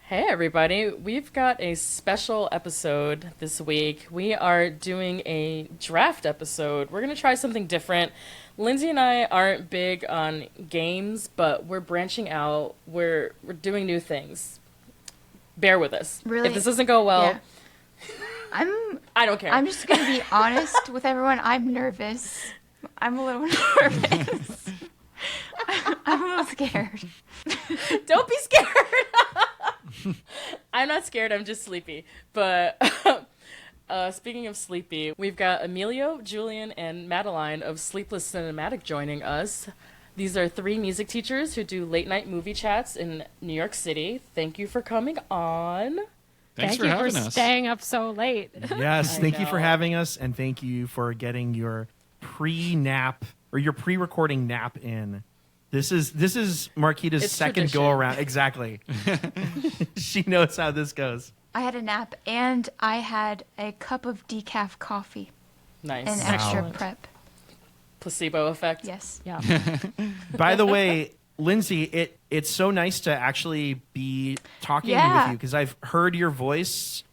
Hey everybody, we've got a special episode this week. We are doing a draft episode. We're going to try something different. Lindsay and I aren't big on games, but we're branching out. We're doing new things. Bear with us. Really? If this doesn't go well, I don't care. I'm just going to be honest with everyone. I'm nervous. I'm a little nervous. I'm a little scared. Don't be scared. I'm not scared, I'm just sleepy. But speaking of sleepy, we've got Emilio, Julian, and Madeline of Sleepless Cinematic joining us. These are 3 music teachers who do late night movie chats in New York City. Thank you for coming on. Thank you for staying up so late. Yes, thank you for having us, and thank you for getting your pre-nap or your pre-recording nap in. This is Marquita's second go around. Exactly. She knows how this goes. I had a nap and I had a cup of decaf coffee. Nice. And extra prep. Placebo effect. Yes. Yeah. By the way, Lindsay, it's so nice to actually be talking with you because I've heard your voice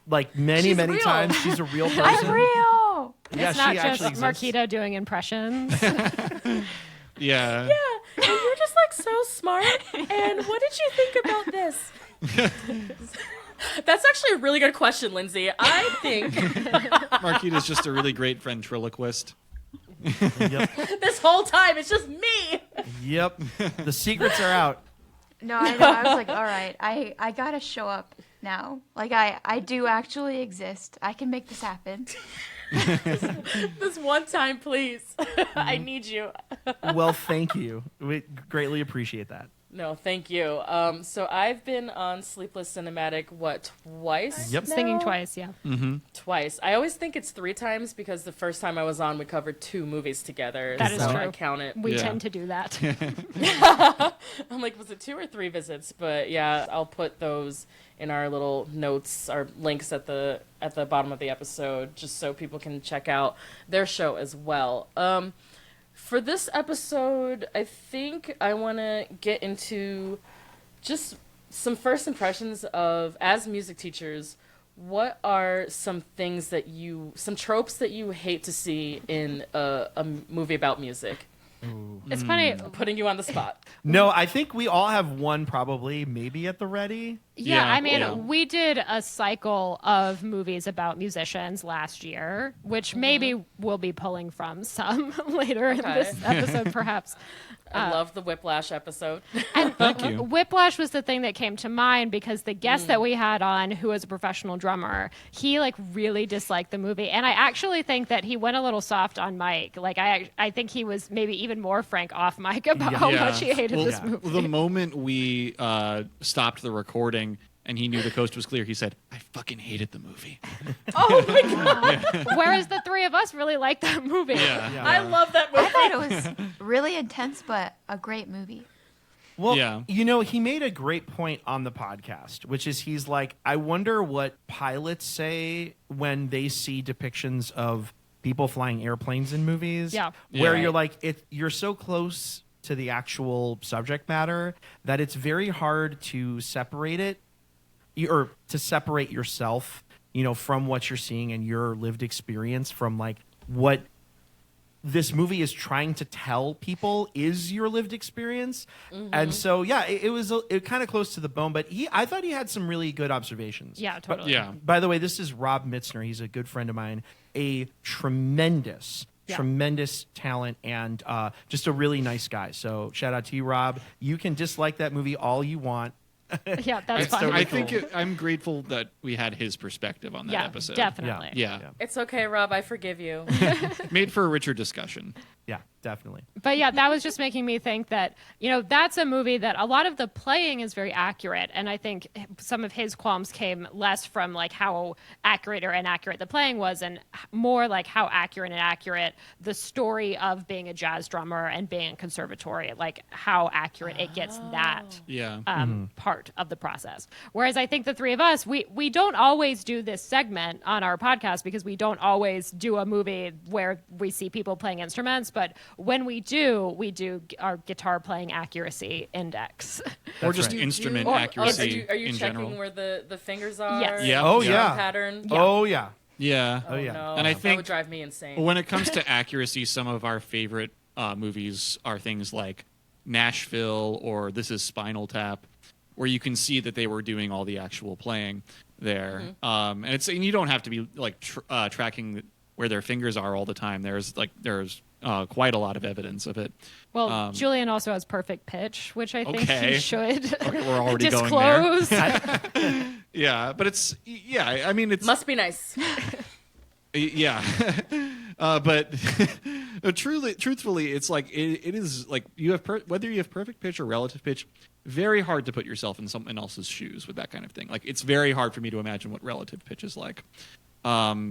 like many times. She's a real person. I'm real. Yeah, It's not she just actually Marquita doing impressions. Yeah, Yeah. and you're just like so smart. And what did you think about this? That's actually a really good question, Lindsay. I think Marquita's just a really great ventriloquist. Yep. this whole time it's just me. Yep. The secrets are out. No, I know. I was like, all right, I got to show up now. Like, I do actually exist. I can make this happen. This one time, please. I need you. Well, thank you. We greatly appreciate that. No, thank you. So I've been on Sleepless Cinematic, twice? Yep. Singing twice, yeah. Mm-hmm. Twice. I always think it's 3 times because the first time I was on, we covered 2 movies together. That is so true. I count it. We tend to do that. I'm like, was it 2 or 3 visits? But yeah, I'll put those in our little notes, our links at the bottom of the episode, just so people can check out their show as well. For this episode, I think I want to get into just some first impressions of, as music teachers, what are some tropes that you hate to see in a movie about music? It's funny. Putting you on the spot. No, I think we all have one probably maybe at the ready. Yeah, I mean, yeah. we did a cycle of movies about musicians last year, which maybe we'll be pulling from some later in this episode, perhaps. I love the Whiplash episode. And Thank you. Whiplash was the thing that came to mind because the guest that we had on, who was a professional drummer, he like really disliked the movie, and I actually think that he went a little soft on Mike. Like I think he was maybe even more frank off mic about how much he hated this movie. The moment we stopped the recording and he knew the coast was clear, he said, I fucking hated the movie. Oh my God. Whereas the 3 of us really liked that movie. Yeah. I love that movie. I thought it was really intense, but a great movie. Well, Yeah. he made a great point on the podcast, which is he's like, I wonder what pilots say when they see depictions of people flying airplanes in movies. Yeah. Where Yeah. you're like, you're so close to the actual subject matter that it's very hard to separate it or to separate yourself, from what you're seeing and your lived experience from like what this movie is trying to tell people is your lived experience. And so, yeah, it was kind of close to the bone, but I thought he had some really good observations. Yeah, totally. Yeah. By the way, this is Rob Mitzner. He's a good friend of mine, a tremendous talent, and just a really nice guy. So shout out to you, Rob. You can dislike that movie all you want. Yeah, that's fine. I think I'm grateful that we had his perspective on that episode. Definitely. Yeah. It's okay, Rob. I forgive you. Made for a richer discussion. Yeah, definitely. But yeah, that was just making me think that, that's a movie that a lot of the playing is very accurate. And I think some of his qualms came less from like how accurate or inaccurate the playing was and more like how accurate and inaccurate the story of being a jazz drummer and being in conservatory, like how accurate it gets that Yeah. part of the process. Whereas I think the 3 of us, we don't always do this segment on our podcast because we don't always do a movie where we see people playing instruments. But when we do our guitar playing accuracy index. Or just right. instrument Or accuracy are you in checking general. where the fingers are? Yes. Yeah. Oh, The yeah. pattern. Yeah. Oh yeah. Yeah. Oh, yeah. No. And I that think- would drive me insane. When it comes to accuracy, some of our favorite movies are things like Nashville or This Is Spinal Tap, where you can see that they were doing all the actual playing there. And and you don't have to be like tracking where their fingers are all the time. There's quite a lot of evidence of it. Well, Julian also has perfect pitch, which I think Okay. he should Okay, we're already going there. disclose. Yeah, but I mean, it's Must be nice. yeah. But truthfully, it's like it is like you have whether you have perfect pitch or relative pitch, very hard to put yourself in someone else's shoes with that kind of thing. Like it's very hard for me to imagine what relative pitch is like,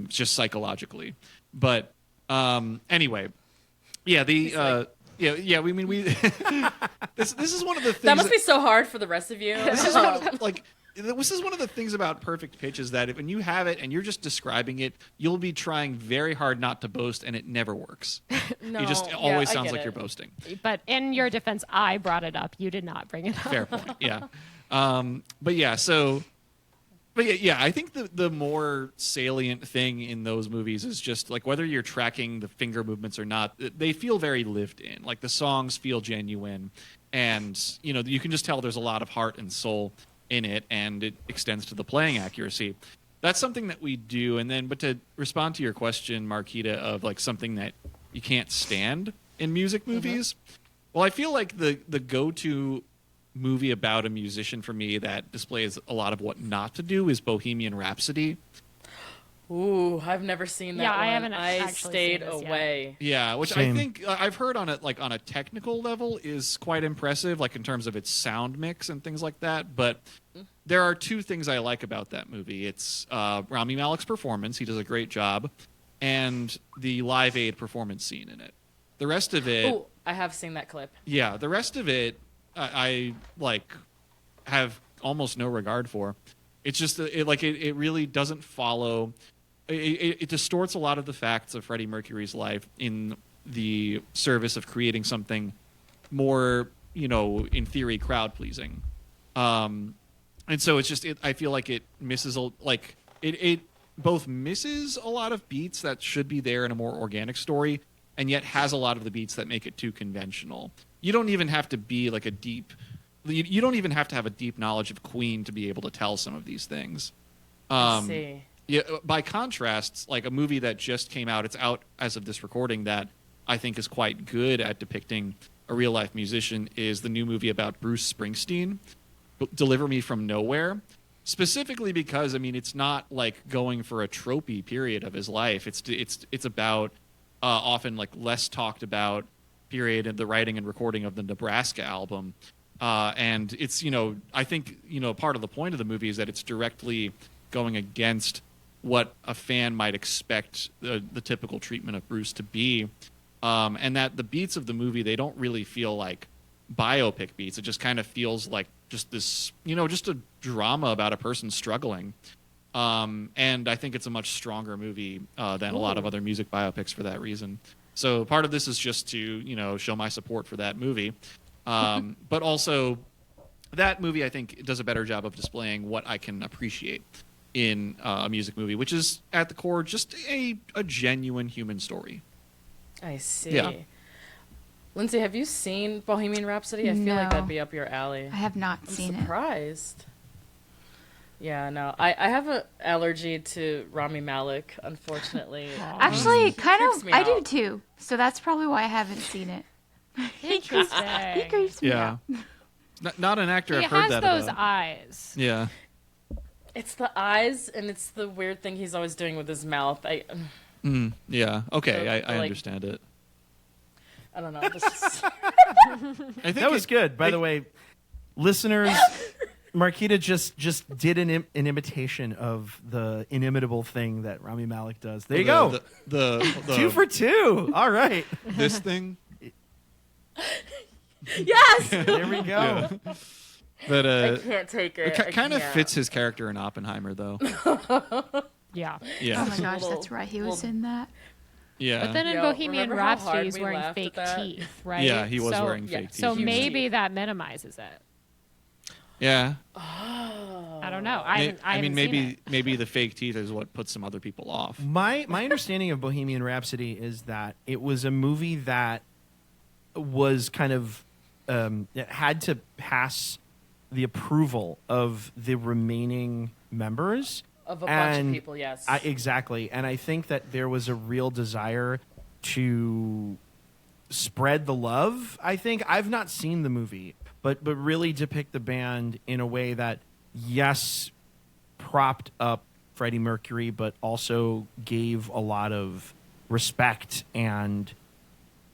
just psychologically. But anyway, yeah. Yeah. We mean we. This is one of the things That must be so hard for the rest of you. this is one of the things about perfect pitch is that when you have it and you're just describing it, you'll be trying very hard not to boast, and it never works. No, It just yeah, always I sounds get like it. you're boasting. But in your defense, I brought it up. You did not bring it up. Fair point. Yeah. But yeah, I think the more salient thing in those movies is just like whether you're tracking the finger movements or not, they feel very lived in. Like the songs feel genuine, and you can just tell there's a lot of heart and soul in it, and it extends to the playing accuracy. That's something that we do. And then, but to respond to your question, Marquita, of like something that you can't stand in music movies, well, I feel like the go-to movie about a musician for me that displays a lot of what not to do is Bohemian Rhapsody. Ooh, I've never seen that Yeah, one. I haven't I actually stayed seen this yet. away. Yeah, which Same. I think I've heard on a technical level is quite impressive, like in terms of its sound mix and things like that. But there are two things I like about that movie. It's Rami Malek's performance; he does a great job, and the Live Aid performance scene in it. The rest of it, Ooh, I have seen that clip. yeah, the rest of it, I like have almost no regard for. It's just it really doesn't follow. It distorts a lot of the facts of Freddie Mercury's life in the service of creating something more, in theory, crowd pleasing. And so it's just I feel like it misses it both misses a lot of beats that should be there in a more organic story, and yet has a lot of the beats that make it too conventional. You don't even have to be like you don't even have to have a deep knowledge of Queen to be able to tell some of these things. I see. Yeah. By contrast, like a movie that just came out, it's out as of this recording, that I think is quite good at depicting a real life musician is the new movie about Bruce Springsteen, Deliver Me From Nowhere. Specifically because it's not like going for a tropey period of his life. It's about often like less talked about period in the writing and recording of the Nebraska album. And it's, I think, part of the point of the movie is that it's directly going against what a fan might expect the typical treatment of Bruce to be. And that the beats of the movie, they don't really feel like biopic beats. It just kind of feels like just this, just a drama about a person struggling. And I think it's a much stronger movie than a lot of other music biopics for that reason. So part of this is just to, show my support for that movie. But also, that movie, I think, does a better job of displaying what I can appreciate in a music movie, which is, at the core, just a genuine human story. I see. Yeah. Lindsay, have you seen Bohemian Rhapsody? I feel No. like that'd be up your alley. I have not I'm seen it. surprised. Yeah, no. I have an allergy to Rami Malek, unfortunately. Actually, He kind creeps of, me I do out. too. So that's probably why I haven't seen it. He Interesting. creeps me Yeah. out. Not an actor He I've heard has that those about. eyes. Yeah. It's the eyes, and it's the weird thing he's always doing with his mouth. Yeah. Okay, So, I like- understand it. I don't know. This is... I think That was good. By the way, listeners, Marquita just did an imitation of the inimitable thing that Rami Malek does. There you go. The 2 for 2. All right. this thing. Yes! There we go. Yeah. But I can't take it. it I kind of can't. fits his character in Oppenheimer, though. Yeah. Yeah. Oh my gosh, Little- that's right. He was little- in that. Yeah. But then in Yo, Bohemian remember how Rhapsody, hard he's we wearing laughed at fake that? teeth, right? Yeah, he was So- wearing fake teeth. So Huge maybe teeth. that minimizes it. Yeah. I don't know. I I mean, haven't seen it. maybe the fake teeth is what puts some other people off. My understanding of Bohemian Rhapsody is that it was a movie that was kind of it had to pass the approval of the remaining members Of a bunch of And people, yes. exactly, and I think that there was a real desire to spread the love. I think I've not seen the movie, but really depict the band in a way that yes, propped up Freddie Mercury, but also gave a lot of respect and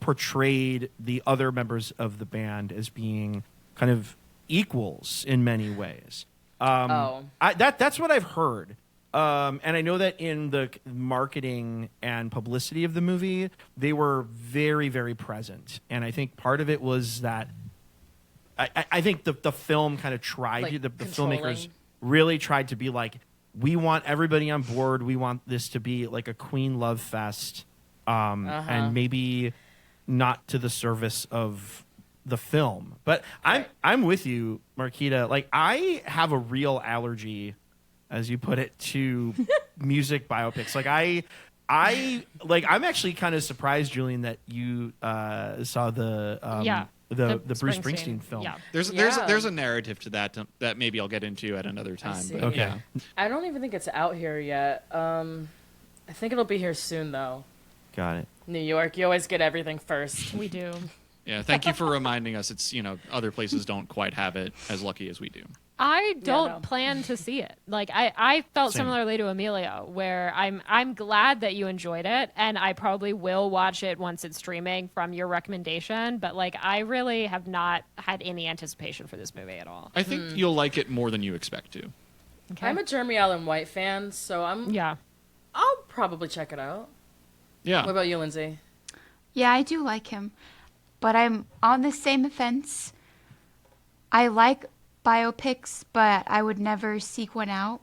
portrayed the other members of the band as being kind of equals in many ways. That's what I've heard. And I know that in the marketing and publicity of the movie, they were very, very present. And I think part of it was that I think the film kind of tried, Like, the filmmakers controlling. really tried to be like, we want everybody on board. We want this to be like a Queen love fest. And maybe not to the service of the film. But I'm with you, Marquita. Like, I have a real allergy, as you put it, to music biopics. Like I'm actually kind of surprised, Julian, that you saw the Bruce Springsteen film. Yeah. There's a narrative to that maybe I'll get into at another time. see. But Okay. yeah. I don't even think it's out here yet. I think it'll be here soon, though. Got it. New York, you always get everything first. We do. Yeah, thank you for reminding us. It's other places don't quite have it as lucky as we do. I don't no. plan to see it. Like I felt Same. similarly to Emilio, where I'm glad that you enjoyed it, and I probably will watch it once it's streaming from your recommendation. But like, I really have not had any anticipation for this movie at all. I think you'll like it more than you expect to. Okay. I'm a Jeremy Allen White fan, so I'll probably check it out. Yeah. What about you, Lindsay? Yeah, I do like him, but I'm on the same offense. I like biopics, but I would never seek one out.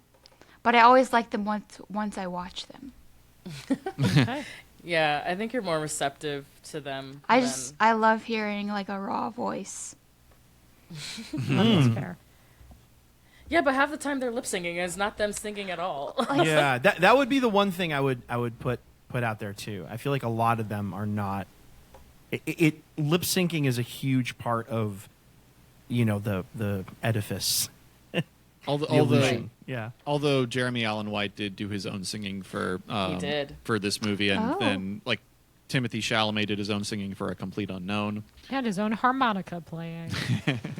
But I always like them once I watch them. Okay. Yeah, I think you're more receptive to them. I love hearing like a raw voice. That's fair. Yeah, but half the time they're lip syncing, and it's not them singing at all. Yeah, that would be the one thing I would put out there too. I feel like a lot of them are not. It lip syncing is a huge part of, the edifice. Although Jeremy Allen White did do his own singing for for this movie, and then like Timothée Chalamet did his own singing for A Complete Unknown. He had his own harmonica playing.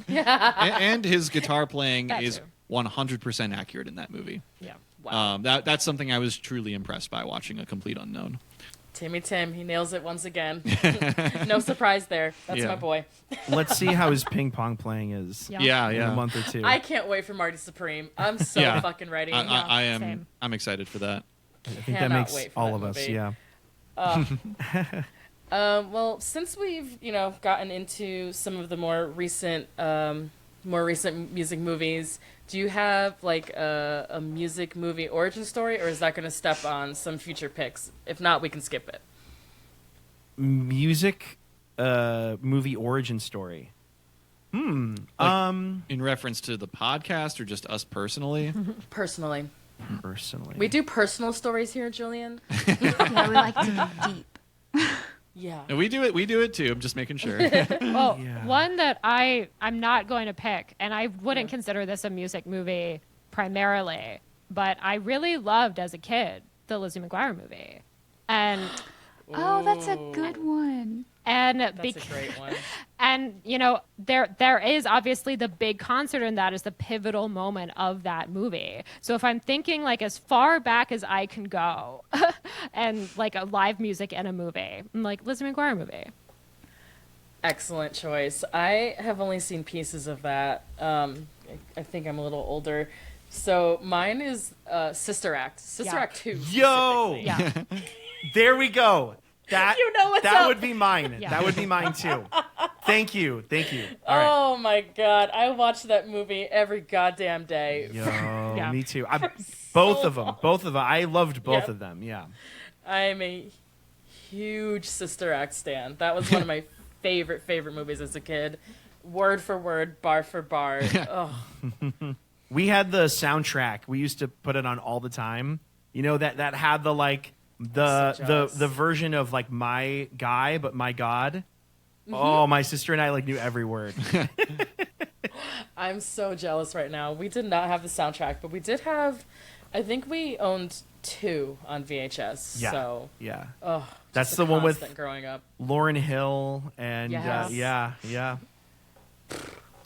and his guitar playing That is too. 100% accurate in that movie. Yeah. Wow. That's something I was truly impressed by watching A Complete Unknown. Tim, he nails it once again. No surprise there. That's Yeah. my boy. Let's see how his ping pong playing is Yeah. in a month or two. I can't wait for Marty Supreme. I'm so Yeah. fucking ready. I am. Same. I'm excited for that. I think that cannot makes wait for all that of us. movie. Yeah. Well, since we've gotten into some of the more recent music movies, do you have like a music movie origin story, or is that going to step on some future picks? If not, we can skip it. Music movie origin story. In reference to the podcast or just us personally? Personally, we do personal stories here, Julian. Yeah, we like to be deep. Yeah. No, we do it too. I'm just making sure. Well, Yeah. one that I'm not going to pick, and I wouldn't consider this a music movie primarily, but I really loved as a kid the Lizzie McGuire movie, and Oh, that's a good one. That's a great one. And there is obviously the big concert, and that is the pivotal moment of that movie. So if I'm thinking like as far back as I can go, and like a live music in a movie, I'm like Lizzie McGuire movie. Excellent choice. I have only seen pieces of that. I think I'm a little older. So mine is Sister Act. Sister Yeah. Act 2. Yo! specifically. Yeah. There we go. That You know what's that up. would be mine. Yeah. That would be mine too. Thank you. All right. Oh my god. I watch that movie every goddamn day. Yo, Yeah. me too. Both of them. I loved both Yep. of them. Yeah. I'm a huge Sister Act stan. That was one of my favorite movies as a kid. Word for word, bar for bar. Oh, We had the soundtrack. We used to put it on all the time. You know, that had the like So jealous. the version of like My Guy, but My God. Oh, my sister and I like knew every word. I'm so jealous right now. We did not have the soundtrack, but we did have. I think we owned 2 on VHS. Yeah. So, Yeah. oh, That's just the a one with constant growing up. Lauryn Hill and Yes. yeah.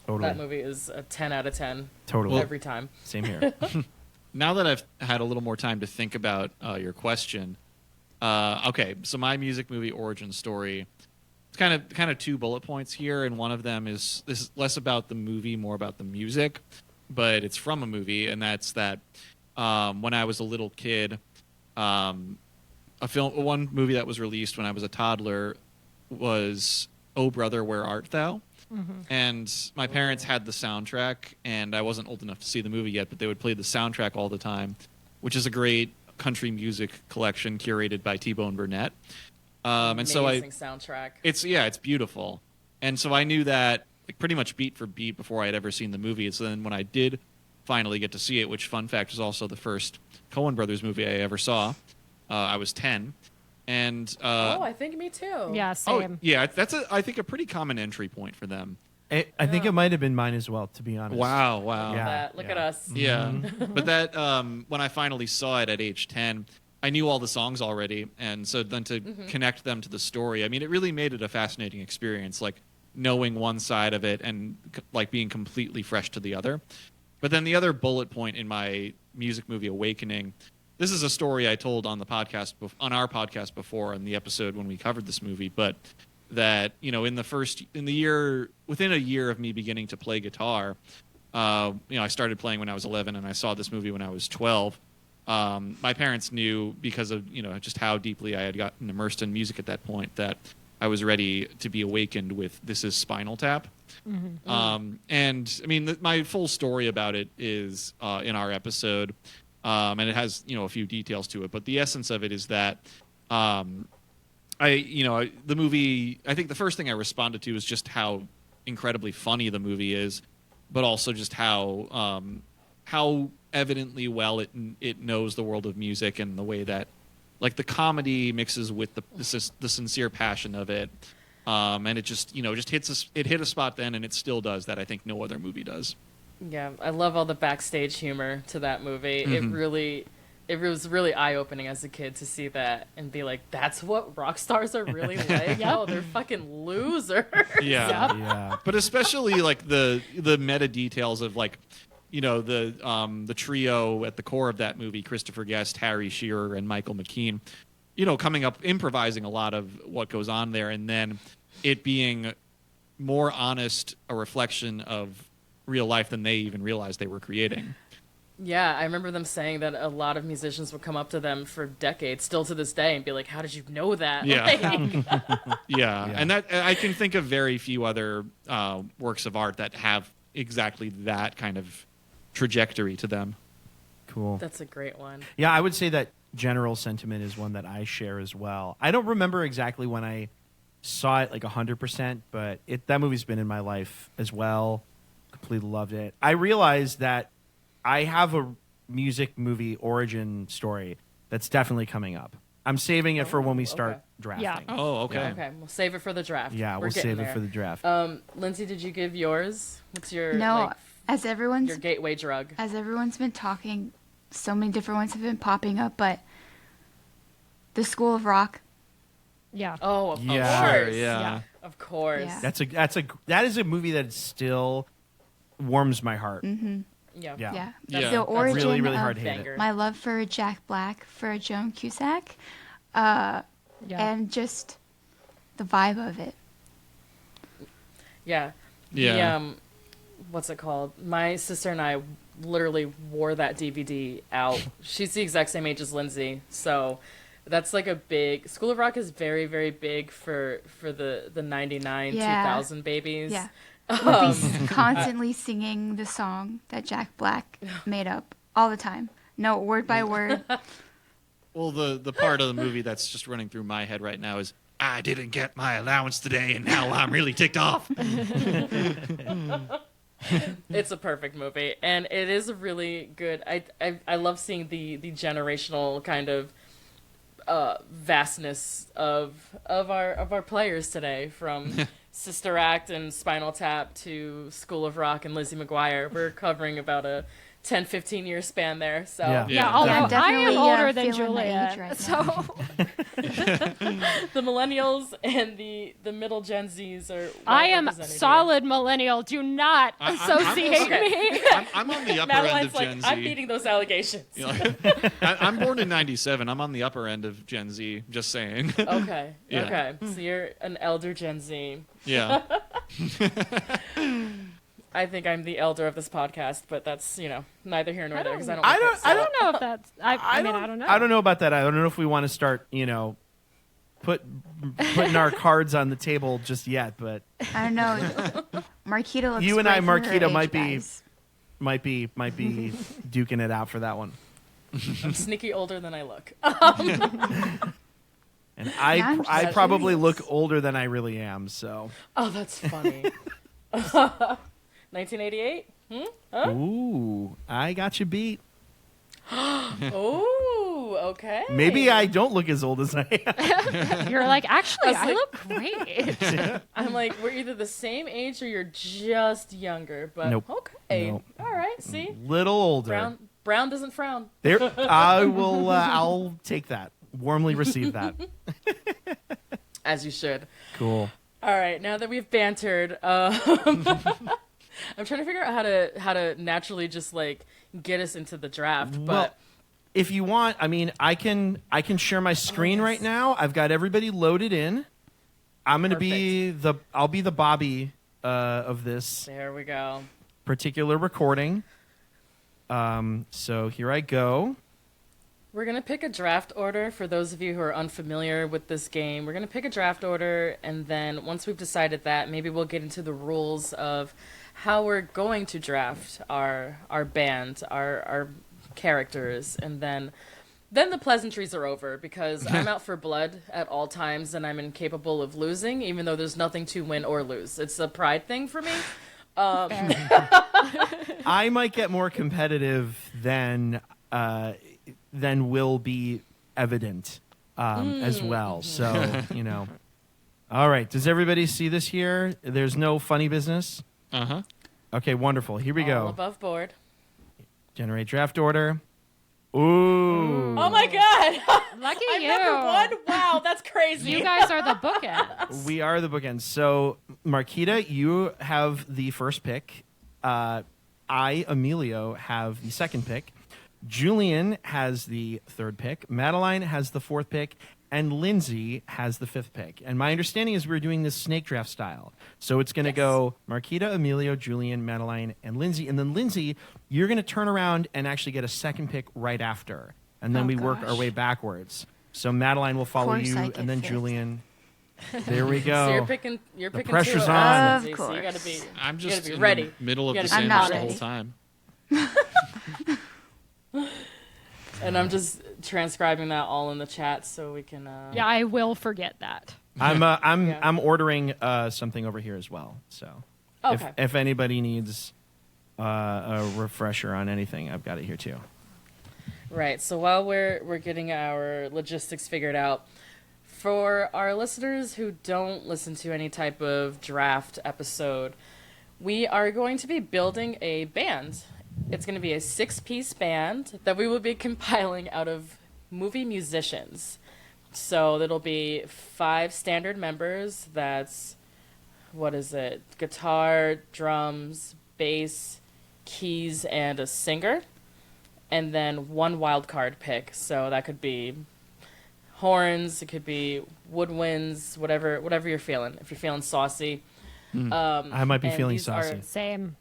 Totally. That movie is a 10 out of 10 Totally. every time. Same here. Now that I've had a little more time to think about your question, okay, so my music movie origin story, it's kind of 2 bullet points here, and one of them is this is less about the movie, more about the music, but it's from a movie, and that's that when I was a little kid, one movie that was released when I was a toddler was "Oh Brother, Where Art Thou?" And my parents had the soundtrack, and I wasn't old enough to see the movie yet, but they would play the soundtrack all the time, which is a great country music collection curated by T-Bone Burnett. And so Amazing soundtrack. it's beautiful. And so I knew that like, pretty much beat for beat before I had ever seen the movie. So then when I did finally get to see it, which fun fact is also the first Coen Brothers movie I ever saw, I was 10. And I think me too. Yeah, same. yeah, that's I think a pretty common entry point for them. I think it might have been mine as well, to be honest. Wow. Yeah. Look at us. Yeah. But that when I finally saw it at age 10, I knew all the songs already, and so then to connect them to the story, I mean, it really made it a fascinating experience, like knowing one side of it and like being completely fresh to the other. But then the other bullet point in my music movie awakening, this is a story I told on the podcast on our podcast before in the episode when we covered this movie, but that within a year of me beginning to play guitar, I started playing when I was 11 and I saw this movie when I was 12. My parents knew because of just how deeply I had gotten immersed in music at that point that I was ready to be awakened with This Is Spinal Tap. And I mean my full story about it is in our episode, and it has a few details to it, but the essence of it is that the movie, I think the first thing I responded to is just how incredibly funny the movie is, but also just how evidently well it knows the world of music and the way that like the comedy mixes with the sincere passion of it, and it just hit a spot then, and it still does that I think no other movie does. Yeah, I love all the backstage humor to that movie. It was really eye-opening as a kid to see that and be like, that's what rock stars are really like? Oh, they're fucking losers. Yeah. But especially like the meta details of like the trio at the core of that movie, Christopher Guest, Harry Shearer, and Michael McKean, coming up, improvising a lot of what goes on there, and then it being more honest, a reflection of real life than they even realized they were creating. Yeah, I remember them saying that a lot of musicians would come up to them for decades, still to this day, and be like, how did you know that? Yeah. Like, Yeah. And that I can think of very few other works of art that have exactly that kind of trajectory to them. Cool. that's a great one. Yeah, I would say that general sentiment is one that I share as well. I don't remember exactly when I saw it like 100%, but that movie's been in my life as well. Completely loved it. I realized that I have a music movie origin story that's definitely coming up. I'm saving it for when we start okay. drafting. Yeah. Oh, okay. Okay, we'll save it for the draft. Yeah, We're we'll getting save it there. for the draft. Lindsay, did you give yours? What's your No, as your everyone's gateway drug? been talking, so many different ones have been popping up, but the School of Rock. Yeah. Oh, of Yeah. course. Sure, yeah. Of course. Yeah. That is a movie that still warms my heart. Yeah. Yeah. Yeah. Yeah. The origin Really, really of hard to hate banger. it. my love for Jack Black, for Joan Cusack, Yeah. and just the vibe of it. Yeah. Yeah. The, what's it called? My sister and I literally wore that DVD out. She's the exact same age as Lindsay, so that's like a big School of Rock is very, very big for the 99 Yeah. 2000 babies. Yeah. We'll be constantly singing the song that Jack Black made up all the time. No, word by word. Well, the part of the movie that's just running through my head right now is I didn't get my allowance today, and now I'm really ticked off. It's a perfect movie, and it is a really good. I love seeing the generational kind of vastness of our players today, from Sister Act and Spinal Tap to School of Rock and Lizzie McGuire. We're covering about a 10-15 year span there. So Yeah, although I'm I definitely, am older than feeling my Julian, age right so the millennials and the middle Gen Zs are I am represented here. solid millennial. Do not associate me. I'm on the upper Madeline's end of Gen like, Z. I'm beating those allegations. You know, I'm born in '97. I'm on the upper end of Gen Z. Just saying. Okay. Yeah. Okay. So you're an elder Gen Z. Yeah. I think I'm the elder of this podcast, but that's, neither here nor there, because I don't. I look don't- it, I so- I don't know if that's. I mean, I don't know. I don't know about that. I don't know if we want to start, putting our cards on the table just yet, but I don't know. Marquita looks You and great I, for her Marquita, age, might be- guys. might be duking it out for that one. I'm sneaky older than I look. And Yeah, I'm I just probably curious. look older than I really am. So, Oh, that's funny. 1988? Huh? ooh, I got you beat. Oh, okay. Maybe I don't look as old as I am. You're like, actually, I I was look great. I'm like, we're either the same age or you're just younger. But Nope. okay, Nope. all right. See, Little older. Brown doesn't frown. There, I will. I'll take that. Warmly receive that. As you should. Cool. All right, now that we've bantered, I'm trying to figure out how to naturally just like get us into the draft. But Well, if you want, I mean, I can share my screen yes. right now. I've got everybody loaded in. I'm gonna be I'll be the Bobby of this there we go. particular recording. So here I go. We're gonna pick a draft order for those of you who are unfamiliar with this game. We're gonna pick a draft order, and then once we've decided that, maybe we'll get into the rules of how we're going to draft our band, our characters, and then the pleasantries are over, because I'm out for blood at all times, and I'm incapable of losing, even though there's nothing to win or lose. It's a pride thing for me. I might get more competitive than will be evident as well. So All right. Does everybody see this here? There's no funny business. Uh-huh. Okay. Wonderful. Here we All go. above board. Generate draft order. Ooh. Oh my god! Lucky I'm you. number one? Wow, that's crazy. You guys are the bookends. We are the bookends. So, Marquita, you have the first pick. I, Emilio, have the second pick. Julian has the third pick. Madeline has the fourth pick. And Lindsay has the fifth pick. And my understanding is we're doing this snake draft style. So it's going to go Marquita, Emilio, Julian, Madeline, and Lindsay. And then Lindsay, you're going to turn around and actually get a second pick right after. And then Oh, we work our gosh. way backwards. So Madeline will follow course you, I and get then fifth. Julian. There we go. So you're picking. You're The picking. pressure's two on. Lindsay, Of so you gotta course. be. I'm you gotta just be in ready. the middle of You the gotta be I'm sandwich not the ready. whole time. And I'm just transcribing that all in the chat so we can. Yeah, I will forget that. I'm Yeah. I'm ordering something over here as well. So Okay. if anybody needs a refresher on anything, I've got it here too. Right. So while we're getting our logistics figured out, for our listeners who don't listen to any type of draft episode, we are going to be building a band. It's going to be a 6-piece band that we will be compiling out of movie musicians. So it'll be 5 standard members. That's, what is it? Guitar, drums, bass, keys, and a singer. And then 1 wild card pick. So that could be horns, it could be woodwinds, whatever you're feeling. If you're feeling saucy. I might be and feeling these are- saucy. Same.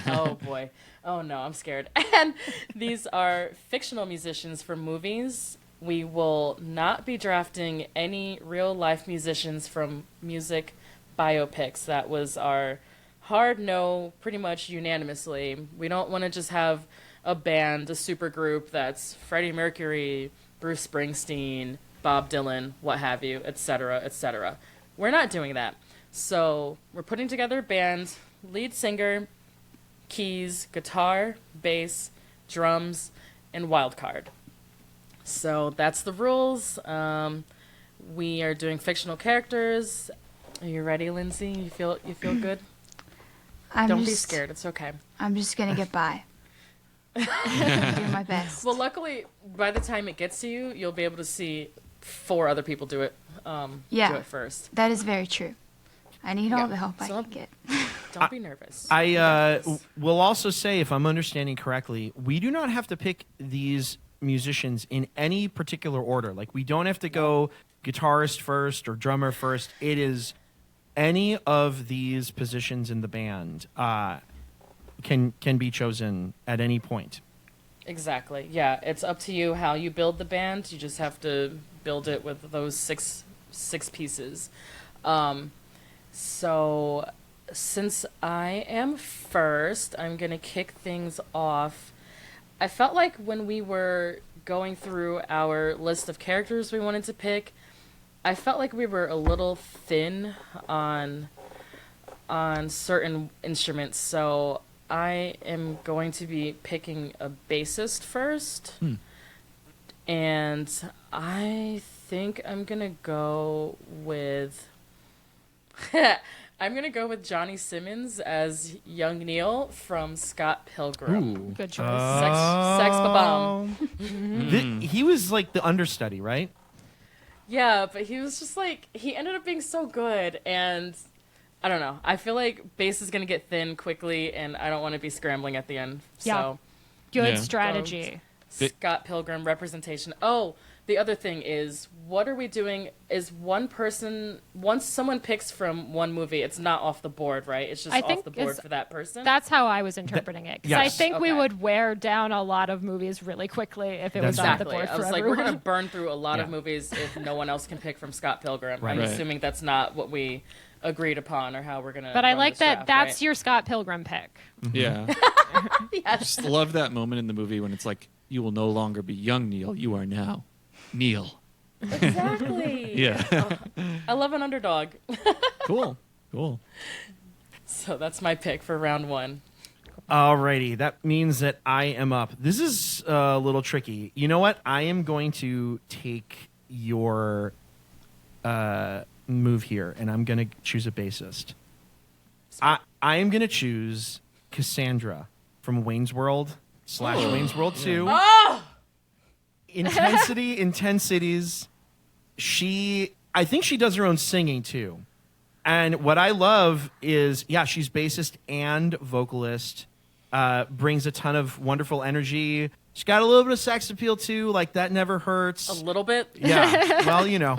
Oh boy. Oh no, I'm scared. And these are fictional musicians for movies. We will not be drafting any real life musicians from music biopics. That was our hard no, pretty much unanimously. We don't want to just have a band, a super group that's Freddie Mercury, Bruce Springsteen, Bob Dylan, what have you, etc., etc. We're not doing that. So we're putting together a band, lead singer, keys, guitar, bass, drums, and wild card. So that's the rules. We are doing fictional characters. Are you ready, Lindsay? You feel good? Don't be scared. It's okay. I'm just gonna get by. Do my best. Well, luckily, by the time it gets to you, you'll be able to see 4 other people do it. Do it first. That is very true. I need all the help I So- can get. Don't be nervous. I will also say, if I'm understanding correctly, we do not have to pick these musicians in any particular order. Like, we don't have to go guitarist first or drummer first. It is any of these positions in the band can be chosen at any point. Exactly. Yeah, it's up to you how you build the band. You just have to build it with those six pieces. So since I am first, I'm going to kick things off. I felt like when we were going through our list of characters we wanted to pick, I felt like we were a little thin on certain instruments. So I am going to be picking a bassist first. And I think I'm going to go with Johnny Simmons as young Neil from Scott Pilgrim. Ooh. Good choice. Sex ba-bomb. He was like the understudy, right? Yeah, but he was just like, he ended up being so good, and I don't know. I feel like bass is going to get thin quickly, and I don't want to be scrambling at the end. Yeah. So, Good Yeah. strategy. Scott Pilgrim representation. Oh, the other thing is, what are we doing? Is one person, once someone picks from one movie, it's not off the board, right? It's just I off think the board it's- for that person? That's how I was interpreting it. Because I yes. think we Okay. would wear down a lot of movies really quickly if it was That's off the Exactly. board I for was like, everyone. we're going to burn through a lot of Yeah. movies if no one else can pick from Scott Pilgrim. Right. I'm Right. assuming that's not what we agreed upon or how we're going to But I like that that's right? your Scott Pilgrim pick. Yeah. Yes. Just love that moment in the movie when it's like, you will no longer be young Neil. You are now Neil. Exactly. Yeah. I love an underdog. Cool. So that's my pick for round 1. Alrighty, that means that I am up. This is a little tricky. You know what? I am going to take your move here, and I'm going to choose a bassist. I am going to choose Cassandra from Wayne's World / Wayne's World 2. Oh! Intensities. I think she does her own singing too. And what I love is, yeah, she's bassist and vocalist. Brings a ton of wonderful energy. She's got a little bit of sex appeal too, like that never hurts. A little bit. Yeah, well, you know.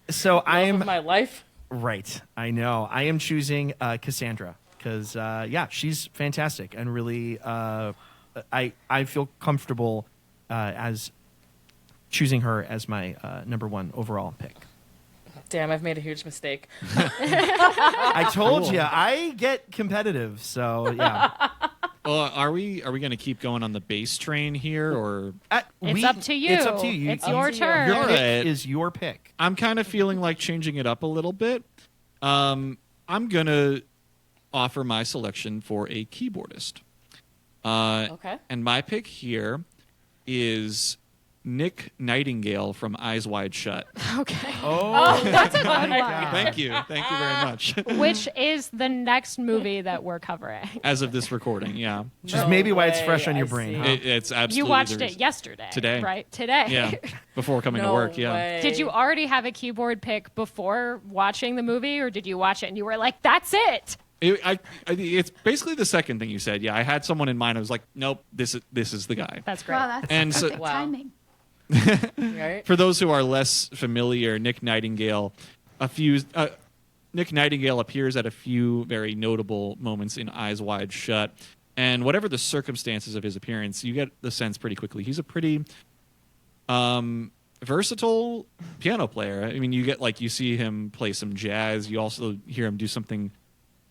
So I am Of my life. right. I know. I am choosing Cassandra because, yeah, she's fantastic and really, I feel comfortable as choosing her as my number 1 overall pick. Damn, I've made a huge mistake. I told you I get competitive, so yeah. Are we going to keep going on the bass train here, or It's up to you. It's up to you. It's You- your to you. turn. Your All pick right. is your pick. I'm kind of feeling like changing it up a little bit. I'm going to offer my selection for a keyboardist. Okay. And my pick here is Nick Nightingale from Eyes Wide Shut. Okay. Oh, That's a good one. Thank you very much. Which is the next movie that we're covering. As of this recording, yeah. which is No maybe why it's way, fresh on your I brain. see. Huh? It's absolutely. You watched there's- it yesterday. Today. Right? Today. Yeah, before coming to No work, yeah. way. Did you already have a keyboard pick before watching the movie, or did you watch it and you were like, that's it? It's basically the second thing you said. Yeah, I had someone in mind. I was like, nope, this is the guy. That's great. Wow, that's And so- perfect Wow. timing. Right? For those who are less familiar, Nick Nightingale appears at a few very notable moments in Eyes Wide Shut. And whatever the circumstances of his appearance, you get the sense pretty quickly. He's a pretty versatile piano player. I mean, you see him play some jazz. You also hear him do something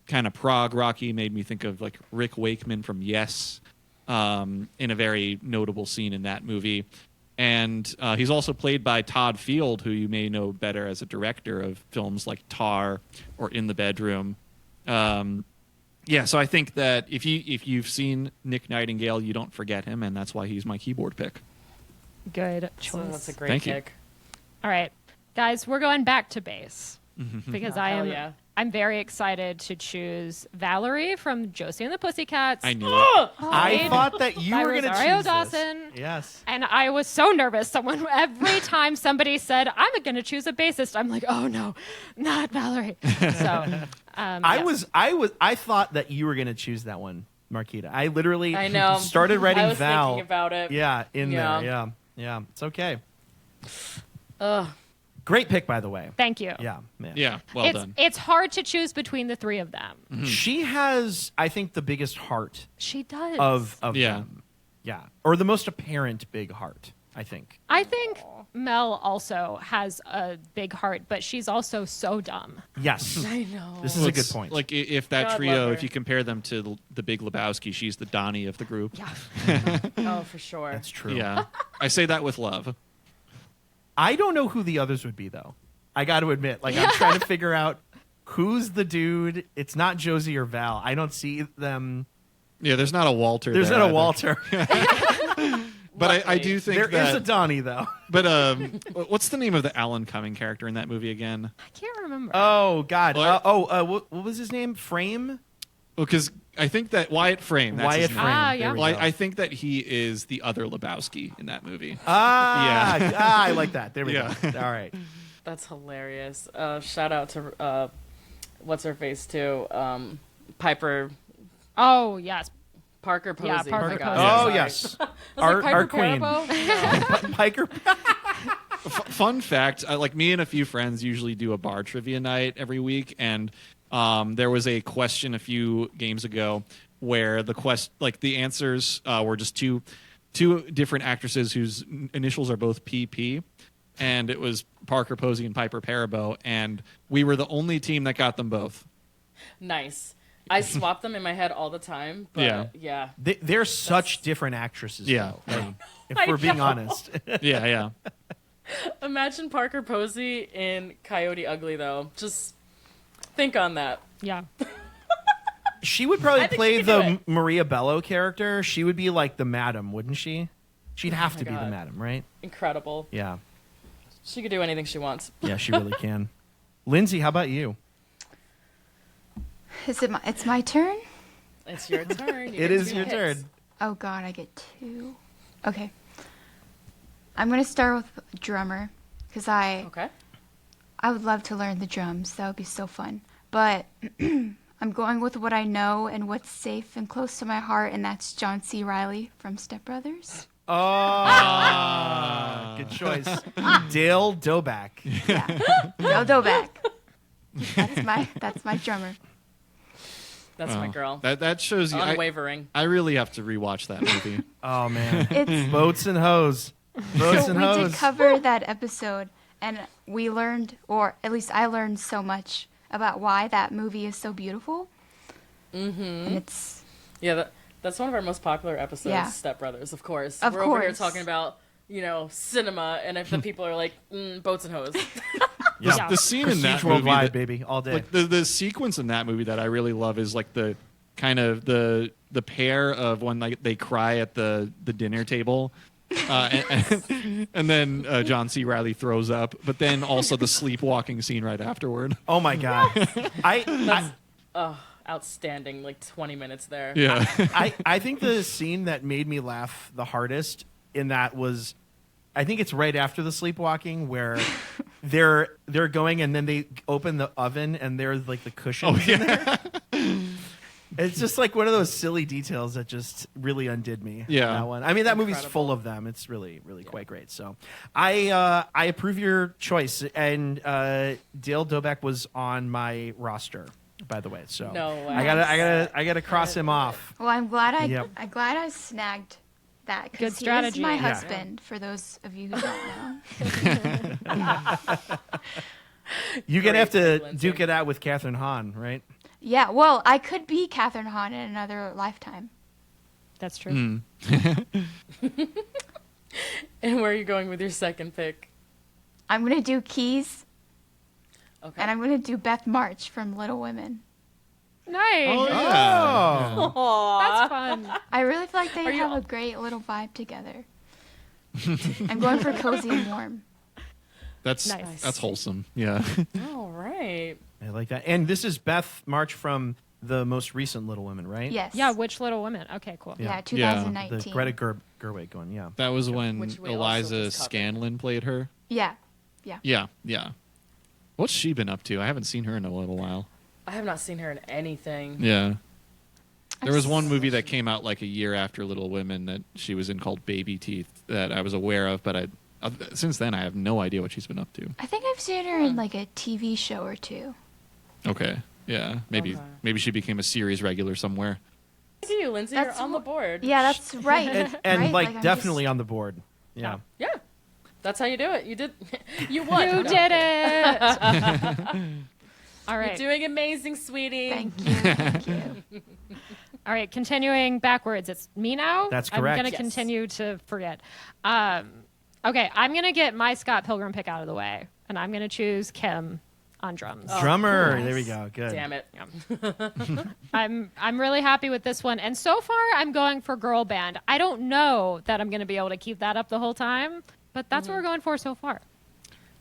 kind of prog rocky. Made me think of like Rick Wakeman from Yes. in a very notable scene in that movie. And he's also played by Todd Field, who you may know better as a director of films like Tar or In the Bedroom. Yeah, so I think that if you've seen Nick Nightingale, you don't forget him, and that's why he's my keyboard pick. Good So choice. that's a great Thank you. pick. All right, guys, we're going back to base because Hell yeah. I'm very excited to choose Valerie from Josie and the Pussycats. I knew it. I thought that you by were going to Rosario choose Dawson. this. Yes. And I was so nervous. Every time somebody said, I'm going to choose a bassist, I'm like, oh no, not Valerie. So I thought that you were going to choose that one, Marquita. I literally I know. started writing I was Val. thinking about it. Yeah, in Yeah. there. Yeah. It's okay. Ugh. Great pick, by the way. thank you. Yeah, man. Yeah, well done. It's hard to choose between the three of them. She has, I think, the biggest heart She does. of Yeah. them. Yeah. Or the most apparent big heart, I think. I think Mel also has a big heart, but she's also so dumb. Yes. I know. This is a good point. Like if that God trio, love her. if you compare them to the Big Lebowski, she's the Donnie of the group. Yeah. Oh, for sure. That's true. Yeah, I say that with love. I don't know who the others would be, though. I got to admit. Like, I'm trying to figure out who's the dude. It's not Josie or Val. I don't see them. Yeah, there's not a Walter. There's there not a either. Walter. But I do think There that. is a Donnie, though. But what's the name of the Alan Cumming character in that movie again? I can't remember. Oh, God. What? What was his name? Frame? Well, because I think that Wyatt Frame. That's Wyatt his Frame. name. Ah, There yeah. we Well, go. I think that he is the other Lebowski in that movie. I like that. There we Yeah. go. All right. That's hilarious. Shout out to what's her face too, Piper Oh, yes. Parker Posey. Yeah, Parker Oh my God, Posey. Oh, sorry. yes. I was like, Our Piper queen. Parabo? Piker. Fun fact: like me and a few friends usually do a bar trivia night every week, and there was a question a few games ago where the answers were just two different actresses whose initials are both PP, and it was Parker Posey and Piper Parabo, and we were the only team that got them both. Nice. I swap them in my head all the time. But yeah. They're such different actresses. Yeah. Though. Like, if I we're being know. honest. Yeah. Imagine Parker Posey in Coyote Ugly though. Just think on that. Yeah. She would probably I think play she could do the it. Maria Bello character. She would be like the madam, wouldn't she? She'd have to be the God. madam, right? Incredible. Yeah. She could do anything she wants. Yeah, she really can. Lindsay, how about you? It's my turn? It's your turn. You It get is 2 your picks. turn. Oh God, I get 2. Okay. I'm gonna start with drummer because I Okay. would love to learn the drums. That would be so fun. But I'm going with what I know and what's safe and close to my heart, and that's John C. Reilly from Step Brothers. Oh, good choice. Dale Doback. Yeah, no Doback. That's my drummer. That's my girl. That shows you. Unwavering. I really have to rewatch that movie. Oh man, It's boats and hose. Boats so and we did hose. cover that episode, and we learned, or at least I learned so much about why that movie is so beautiful. Mm-hmm. And it's Yeah, that's one of our most popular episodes, Yeah. Step Brothers, of course. Of We're over here course. talking about, cinema, and if the people are like, boats and hoes. Yeah. The scene in that Prestige movie, worldwide, that- baby, all day. like the sequence in that movie that I really love is like the kind of the pair of when like they cry at the dinner table. And then John C. Reilly throws up, but then also the sleepwalking scene right afterward. Oh my god. I Outstanding, like 20 minutes there. Yeah. I think the scene that made me laugh the hardest in that was, I think it's right after the sleepwalking where they're going and then they open the oven and there's like the cushions in there. It's just like one of those silly details that just really undid me. Yeah. That one. I mean, that movie's Incredible. full of them. It's really, really quite great. So I approve your choice. And Dale Doback was on my roster, by the way. So No way. I gotta cross him off. well, I'm glad Yep. I snagged that Good because he strategy. is my Yeah. husband. For those of you who don't know. You're gonna have Great, to Lindsay. duke it out with Catherine Hahn, right? Yeah, well, I could be Catherine Hahn in another lifetime. That's true. And where are you going with your second pick? I'm going to do Keys, Okay. and I'm going to do Beth March from Little Women. Nice. Oh. Aww. That's fun. I really feel like they Are you- have a great little vibe together. I'm going for cozy and warm. That's Nice. that's wholesome. Yeah. All right. I like that. And this is Beth March from the most recent Little Women, right? Yes. Yeah, which Little Women? Okay, cool. Yeah, Yeah. 2019. The Greta Gerwig one, yeah. That was when Which we also Eliza just covered. Scanlon played her. Yeah. Yeah. What's she been up to? I haven't seen her in a little while. I have not seen her in anything. Yeah. There was one s- movie that came out like a year after Little Women that she was in called Baby Teeth that I was aware of, but since then I have no idea what she's been up to. I think I've seen her in like a TV show or two. Okay. Yeah. Maybe Okay. she became a series regular somewhere. Look at you, Lindsay. That's You're on the wh- board. Yeah, that's right. And Right? like I'm definitely just- on the board. Yeah. Yeah. That's how you do it. You did. You won. You No. did it. All You're right. doing amazing, sweetie. Thank you. Thank you. All right, continuing backwards. It's me now? That's I'm correct. going to Yes. continue to forget. Okay, I'm going to get my Scott Pilgrim pick out of the way, and I'm going to choose Kim on drums. Drummer. cool. There we go. Good. Damn it. I'm really happy with this one, and so far I'm going for girl band. I don't know that I'm going to be able to keep that up the whole time, but that's what we're going for so far.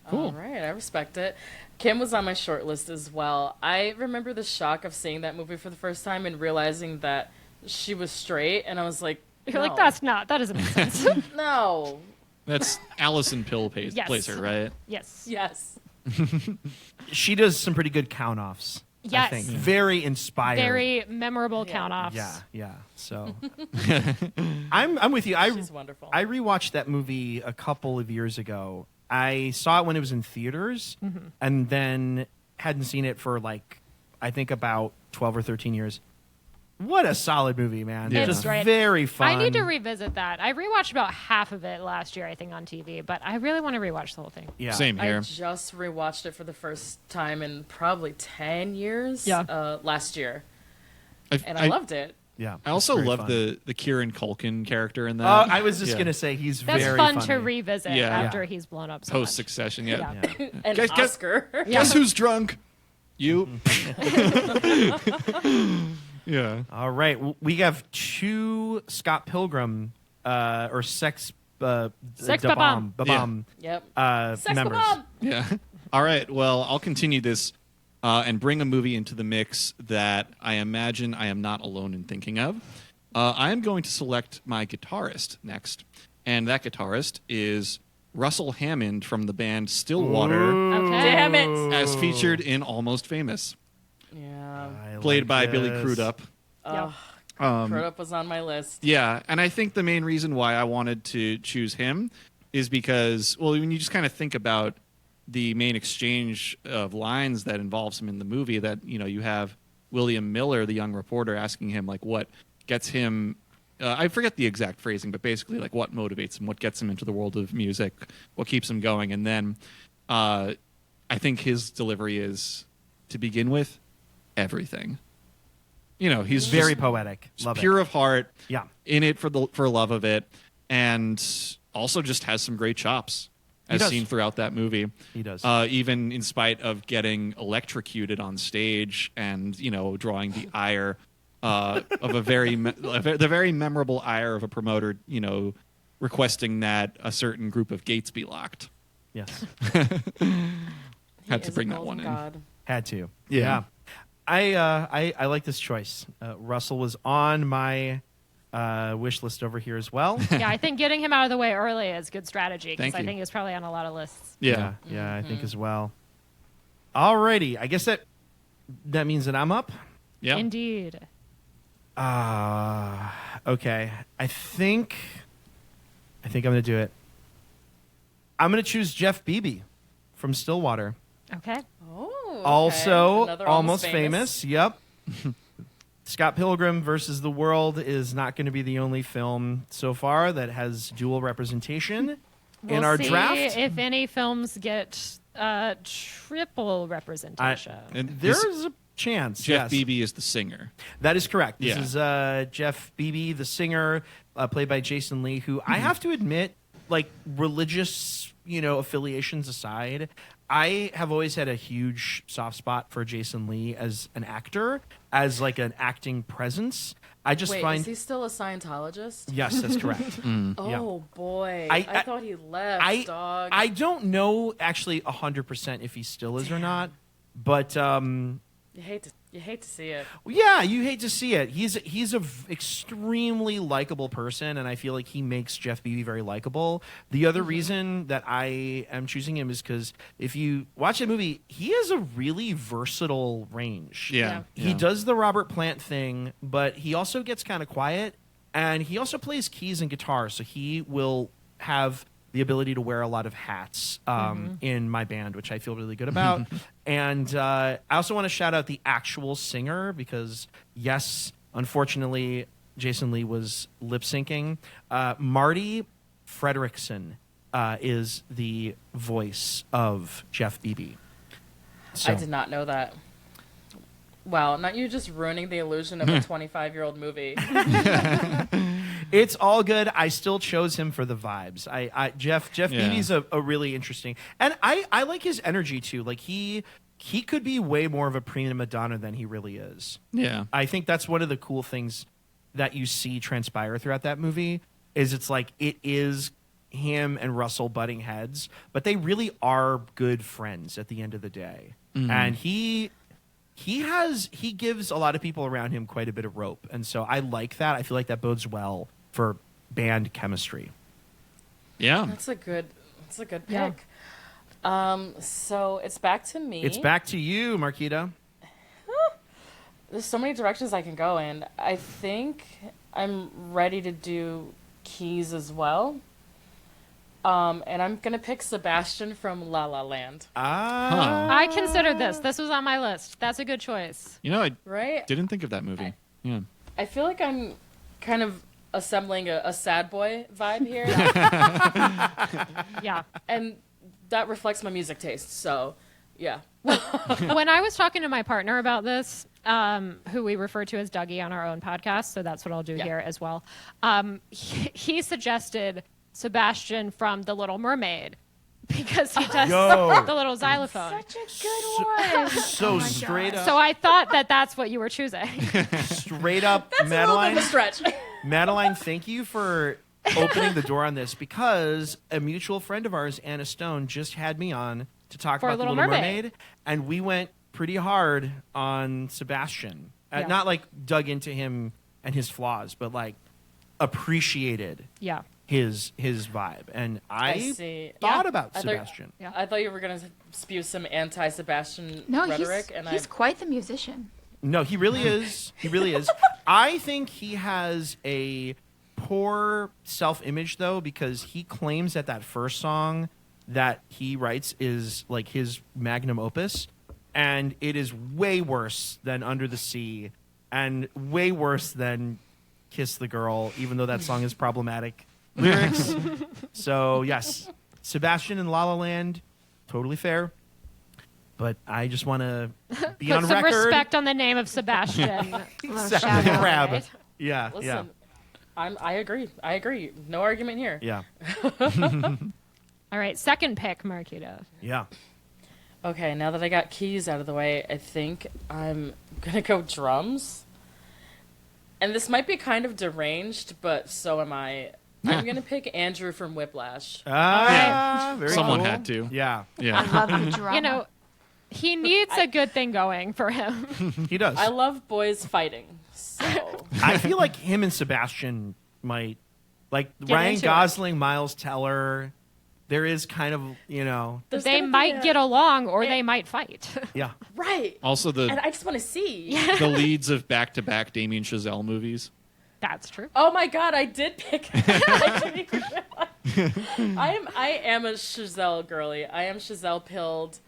Cool. All right, I respect it. Kim was on my short list as well. I remember the shock of seeing that movie for the first time and realizing that she was straight, and I was like, You're like, no. that doesn't make sense. No. That's Allison Pill Yes. plays her, right? Yes. Yes. She does some pretty good count-offs. I Yes. think. Very inspired. Very memorable Yeah. count-offs. Yeah. So I'm with you. She's wonderful. I rewatched that movie a couple of years ago. I saw it when it was in theaters, and then hadn't seen it for like I think about 12 or 13 years. What a solid movie, man! Yeah. Just It's great. very fun. I need to revisit that. I rewatched about half of it last year, I think, on TV, but I really want to rewatch the whole thing. Yeah. Same I here. just rewatched it for the first time in probably 10 years. Yeah. Last year, and I loved it. Yeah. I also it's very love fun. the Kieran Culkin character in that. I was just Yeah. gonna say he's That's very fun funny. to revisit Yeah. after he's blown up so Post much. Succession. Yeah. Yeah. And Guess- Oscar. Guess who's drunk? You. Yeah. All right, we have two Scott Pilgrim or Sex Sex da Ba-Bomb. Ba-Bomb, Yep. Sex members. Bomb. Yeah. All right. Well, I'll continue this and bring a movie into the mix that I imagine I am not alone in thinking of. I am going to select my guitarist next, and that guitarist is Russell Hammond from the band Stillwater, Okay. Damn it. as featured in Almost Famous, Yeah. I played like by Billy this. Crudup. Oh, Um, Crudup was on my list. Yeah, and I think the main reason why I wanted to choose him is because, well, when you just kind of think about the main exchange of lines that involves him in the movie, that, you know, you have William Miller, the young reporter, asking him, like, what gets him, I forget the exact phrasing, but basically, like, what motivates him, what gets him into the world of music, what keeps him going. And then I think his delivery is, to begin with, everything. You know, he's Very just- poetic. just Love pure it. of heart, Yeah. in it for love of it, and also just has some great chops as does. seen throughout that movie. He does. Even in spite of getting electrocuted on stage and, you know, drawing the ire of the very memorable ire of a promoter, you know, requesting that a certain group of gates be locked. Yes. Had He to is bring a that one golden in. God. Had to. Yeah. I like this choice. Russell was on my wish list over here as well. Yeah, I think getting him out of the way early is good strategy because Thank I you. think he's probably on a lot of lists. Yeah. Yeah, I think as well. Alrighty, I guess that means that I'm up. Yeah. Indeed. Okay. I think I'm gonna do it. I'm gonna choose Jeff Beebe from Stillwater. Okay. Oh. okay. Also, Another almost famous. Yep. Scott Pilgrim versus the World is not going to be the only film so far that has dual representation in We'll our see draft. if any films get triple representation. And There's a chance. Jeff yes. Beebe is the singer. That is correct. This Yeah. is Jeff Beebe, the singer, played by Jason Lee, who I have to admit, like religious, affiliations aside, I have always had a huge soft spot for Jason Lee as an actor, as like an acting presence. I just Wait, find is he still a Scientologist? yes, that's correct. Oh boy, I- I thought he left, dog. I don't know actually 100% if he still is or not, but You hate to see it. yeah, you hate to see it. He's a extremely likable person, and I feel like he makes Jeff Beebe very likable. The other reason that I am choosing him is because if you watch the movie, he has a really versatile range. Yeah. He does the Robert Plant thing, but he also gets kind of quiet, and he also plays keys and guitar, so he will have the ability to wear a lot of hats in my band, which I feel really good about. And I also want to shout out the actual singer because, yes, unfortunately, Jason Lee was lip syncing. Marty Fredrickson is the voice of Jeff Beebe. So, I did not know that. Wow, not you just ruining the illusion of a 25-year-old movie. it's all good. I still chose him for the vibes. Jeff Yeah. Beebe's a really interesting, and I like his energy too. Like he could be way more of a prima donna than he really is. Yeah. I think that's one of the cool things that you see transpire throughout that movie is it's like it is him and Russell butting heads, but they really are good friends at the end of the day. And he gives a lot of people around him quite a bit of rope. And so I like that. I feel like that bodes well for band chemistry. Yeah. That's a good pick. Yeah. So it's back to me. It's back to you, Marquita. There's so many directions I can go in. I think I'm ready to do keys as well. And I'm gonna pick Sebastian from La La Land. I considered this. This was on my list. That's a good choice. I Right? didn't think of that movie. Yeah. I feel like I'm kind of assembling a sad boy vibe here, Yeah. and that reflects my music taste. So, yeah. When I was talking to my partner about this, who we refer to as Dougie on our own podcast, so that's what I'll do Yeah. here as well. He suggested Sebastian from The Little Mermaid because he does Yo. the little xylophone. Such a good one. So straight up, So I thought that that's what you were choosing. straight up, That's a little bit Madeline. of a stretch. Madeline, thank you for opening the door on this because a mutual friend of ours, Anna Stone, just had me on to talk For about Little The Little Mermaid. Mermaid, and we went pretty hard on Sebastian. Yeah. Not like dug into him and his flaws, but like appreciated Yeah. his vibe. And I see. thought Yeah. about I thought- Sebastian. Yeah. I thought you were gonna spew some anti-Sebastian No, rhetoric, he's quite the musician. No, he really is. He really is. I think he has a poor self-image though, because he claims that first song that he writes is like his magnum opus, and it is way worse than Under the Sea and way worse than Kiss the Girl, even though that song is problematic lyrics. So yes, Sebastian in La La Land, totally fair. But I just want to be Put on some record. respect on the name of Sebastian. Little Except shout the out. crab. Right? Yeah, Listen, I agree. No argument here. yeah. All right, second pick, Marquita. Yeah. Okay, now that I got keys out of the way, I think I'm gonna go drums. And this might be kind of deranged, but so am I. I'm gonna pick Andrew from Whiplash. Ah, very Someone cool. had to. Yeah, Yeah. I love the drama. You know, he needs a good thing going for him. he does. I love boys fighting, so I feel like him and Sebastian might, like Get Ryan into it. Gosling, Miles Teller. There is kind of, there's They gonna be might a- get along or they might fight. yeah. right. Also, And I just want to see. the leads of back-to-back Damien Chazelle movies. That's true. Oh my god, I did pick. I am a Chazelle girly. I am Chazelle pilled.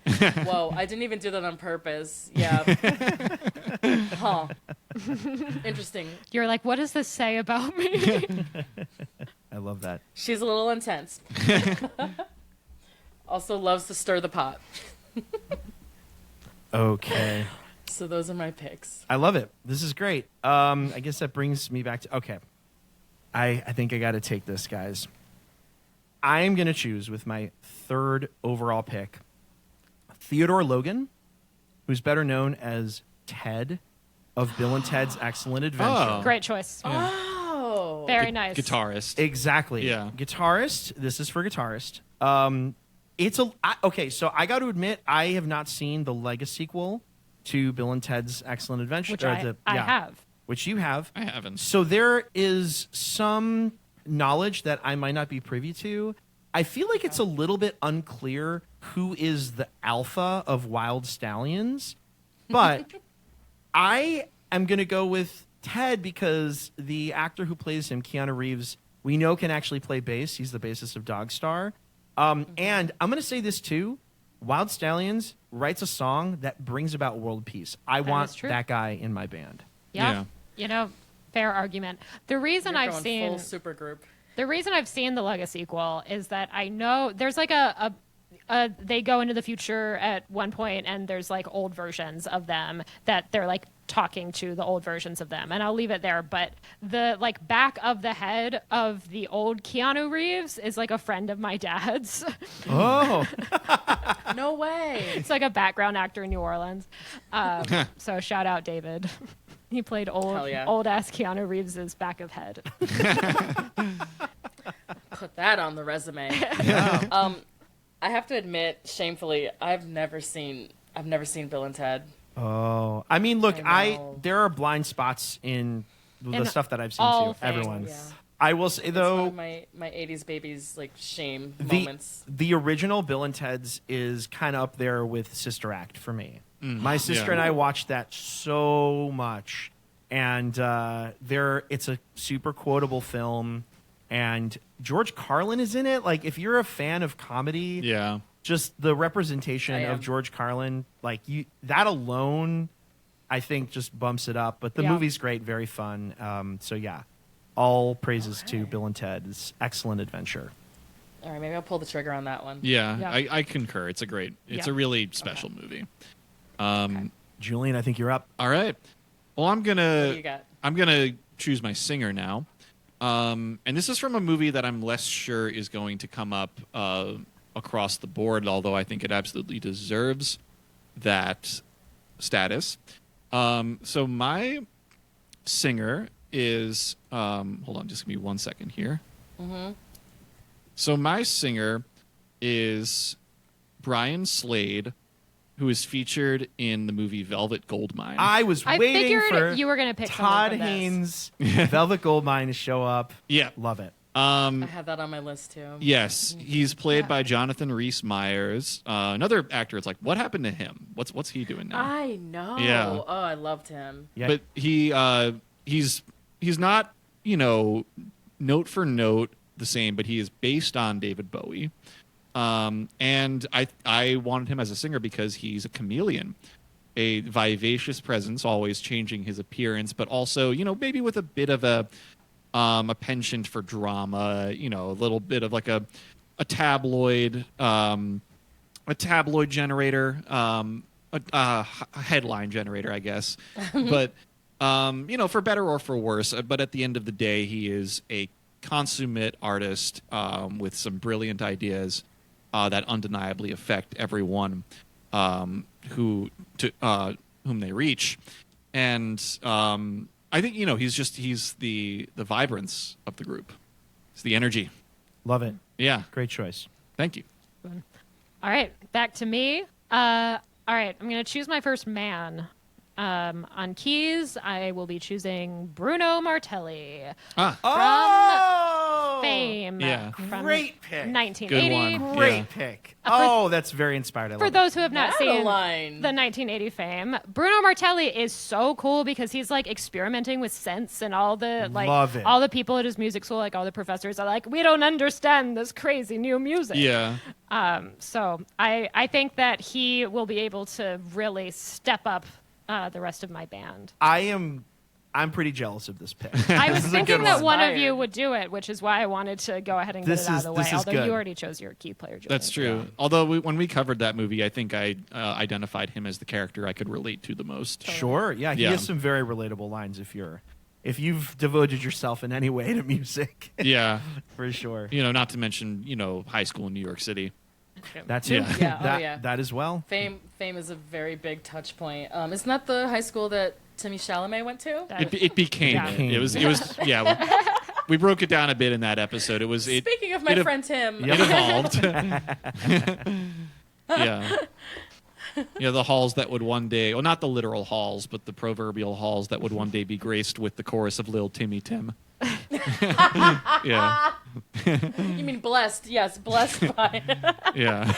Whoa, I didn't even do that on purpose. Yeah. Huh. Interesting. You're like, what does this say about me? I love that. She's a little intense. Also loves to stir the pot. Okay. So those are my picks. I love it. This is great. I guess that brings me back to okay. I think I got to take this, guys. I am going to choose with my third overall pick Theodore Logan, who's better known as Ted of Bill and Ted's Excellent Adventure. Oh. Great choice. Oh. Very nice. Guitarist. Exactly. Yeah. Guitarist. This is for guitarist. Okay, so I got to admit, I have not seen the Legacy sequel to Bill and Ted's Excellent Adventure. Which I have. Which you have. I haven't. So there is some knowledge that I might not be privy to. I feel like it's a little bit unclear who is the alpha of Wild Stallions, but I am going to go with Ted because the actor who plays him, Keanu Reeves, we know can actually play bass. He's the bassist of Dog Star. And I'm going to say this too. Wild Stallions writes a song that brings about world peace. I want that guy in my band. Yeah. You know, fair argument. The reason You're I've going seen full super group. the reason I've seen the Legacy sequel is that I know there's like they go into the future at one point and there's like old versions of them that they're like talking to the old versions of them, and I'll leave it there. But the like back of the head of the old Keanu Reeves is like a friend of my dad's. Oh, No way. It's like a background actor in New Orleans. So shout out David. He played Hell yeah. old ass Keanu Reeves's back of head. Put that on the resume. I have to admit, shamefully, I've never seen Bill and Ted. oh. I mean, look, I know. there are blind spots in the In stuff that I've seen all too. things. Everyone. Yeah. I will say It's though, one of my 80s babies like shame the moments. the original Bill and Ted's is kind of up there with Sister Act for me. My sister Yeah. and I watched that so much, and it's a super quotable film, and George Carlin is in it. Like, if you're a fan of comedy, Yeah. just the representation I am. of George Carlin, like that alone, I think just bumps it up. But the Yeah. movie's great, very fun. So yeah, all praises to Bill and Ted's Excellent Adventure. All right, maybe I'll pull the trigger on that one. Yeah. Yeah. I concur. It's Yeah. a really special movie. Julian, I think you're up. All right. Well, What do you got? I'm gonna choose my singer now. And this is from a movie that I'm less sure is going to come up across the board, although I think it absolutely deserves that status. So my singer is hold on, just give me 1 second here. So my singer is Brian Slade, who is featured in the movie Velvet Goldmine. I was I waiting figured for you were gonna pick Todd someone from this. Haynes, Velvet Goldmine to show up. Yeah. Love it. I have that on my list too. Yes, he's played by Jonathan Rhys Myers, another actor. It's like, what happened to him? What's he doing now? I know. Yeah. Oh, I loved him. Yeah. But he's not, note for note the same, but he is based on David Bowie. And I wanted him as a singer because he's a chameleon, a vivacious presence, always changing his appearance, but also, maybe with a bit of a penchant for drama, a little bit of like a tabloid generator, a headline generator, I guess. But, for better or for worse, but at the end of the day, he is a consummate artist with some brilliant ideas that undeniably affect everyone whom they reach. And I think, he's the vibrance of the group. It's the energy. Love it. Yeah. Great choice. Thank you. All right, back to me. All right, I'm going to choose my first man. On keys, I will be choosing Bruno Martelli. Oh, Fame. Yeah. From Great pick. 1980. Good one. Great Yeah. pick. Oh, that's very inspired. I For love those who have not seen Madeline. the 1980 Fame, Bruno Martelli is so cool because he's like experimenting with synths, and all the Love it. all the people at his music school, like all the professors, are like, we don't understand this crazy new music. Yeah. So I think that he will be able to really step up the rest of my band. I am I'm pretty jealous of this pick. I was This is a thinking good that one of Inspired. you would do it, which is why I wanted to go ahead and get This it out is- of the way. this is Although good. you already chose your key player, Julian. That's true. Although when we covered that movie, I think I identified him as the character I could relate to the most. Sure. Yeah, he Yeah. has some very relatable lines if you've devoted yourself in any way to music. Yeah. For sure. Not to mention, high school in New York City. That's Yeah. it. Yeah, oh, That, yeah. that as well. Fame is a very big touch point. Isn't that the high school that Timmy Chalamet went to? It became Yeah. it. It was yeah. We broke it down a bit in that episode. Speaking of my it- friend Tim, It evolved. Yeah. Yeah, the halls that would one day, well, not the literal halls, but the proverbial halls that would one day be graced with the chorus of Lil Timmy Tim. Yeah. you mean blessed? Yes, blessed by Yeah.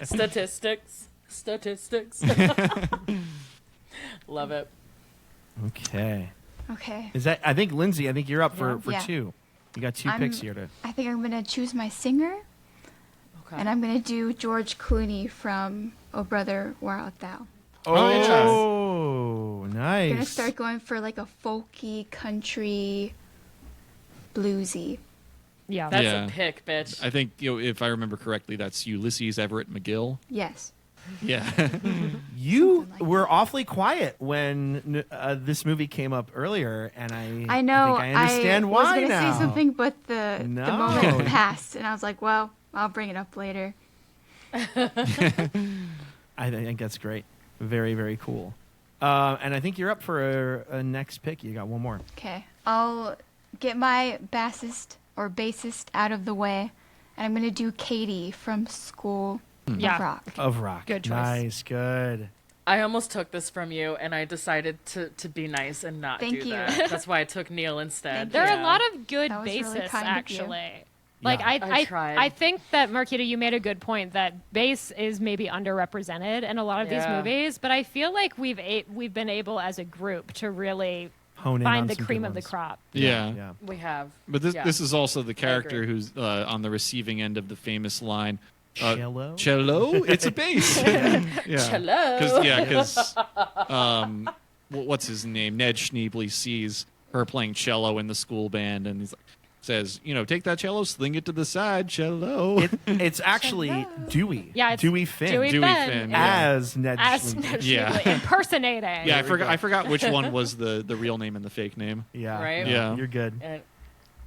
statistics. Love it. Okay. Okay. Is that? I think Lindsay. I think you're up for Yeah. two. You got 2 I'm- picks here to. I think I'm gonna choose my singer, Okay. and I'm gonna do George Clooney from "Oh Brother, Where Art Thou." Oh, I'm nice. gonna start going for like a folky, country, bluesy. Yeah. That's Yeah. a pick, bitch. I think, if I remember correctly, that's Ulysses Everett McGill. Yes. Yeah. You Something like were awfully quiet when this movie came up earlier, and I know. I think I understand was why gonna now. say something, but the No. moment passed, and I was like, "Well, I'll bring it up later." I think that's great. Very, very cool. And I think you're up for a next pick. You got one more. Okay, I'll get my bassist out of the way, and I'm gonna do Katie from School Yeah. of Rock. Of Rock. Good choice. Nice, good. I almost took this from you, and I decided to be nice and not Thank do you. that. That's why I took Neil instead. There are Yeah. a lot of good That was really bassists, kind of you. actually. Like Yeah. I tried. I think that Marquita, you made a good point that bass is maybe underrepresented in a lot of these Yeah. movies, but I feel like we've been able as a group to really Hone in find on the some cream good of the ones. crop. Yeah. Yeah. We have. But this Yeah. this is also the character agree. who's on the receiving end of the famous line. Cello? Cello? It's a bass. Yeah. Cello. Because what's his name? Ned Schneebly sees her playing cello in the school band, and he's like, says, take that cello, sling it to the side, cello. It's actually Dewey. Yeah, it's Dewey Finn. Dewey Dewey Finn, Finn, yeah. As Ned As Schneebly. Ned Yeah. Schneebly, impersonating. Yeah, There we go. I forgot which one was the real name and the fake name. Yeah. Right? no, Yeah. You're good. And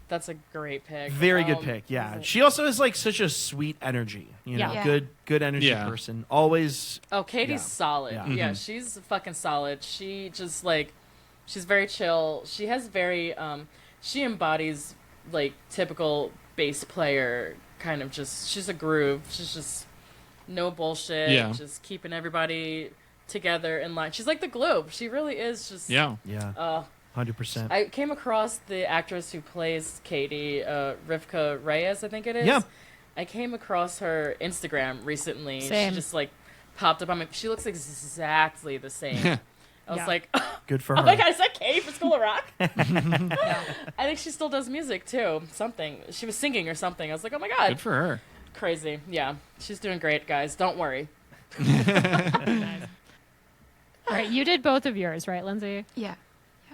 that's a great pick. Very good pick. Yeah. She also has like such a sweet energy. Yeah. Good energy Yeah. person. Always. Oh, Katie's Yeah. solid. Yeah. Yeah, Mhm. she's fucking solid. She just she's very chill. She has very she embodies like typical bass player kind of she's a groove. She's just no bullshit. Yeah. Just keeping everybody together in line. She's like the glue. She really is just Yeah. Yeah. 100%. I came across the actress who plays Katie, Rivka Reyes, I think it is. Yeah. I came across her Instagram recently. Same. She just popped up on me. She looks exactly the same. I was Yeah. like, Good for oh her. my god, is that Katie from School of Rock? I think she still does music too. Something. She was singing or something. I was like, oh my god. Good for her. Crazy. Yeah. She's doing great, guys. Don't worry. All right, you did both of yours, right, Lindsay? Yeah.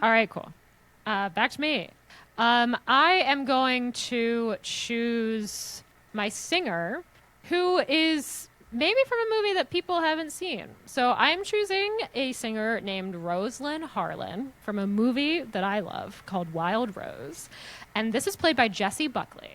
All right, cool. Back to me. I am going to choose my singer, who is maybe from a movie that people haven't seen. So I'm choosing a singer named Rosalind Harlan from a movie that I love called Wild Rose. And this is played by Jessie Buckley.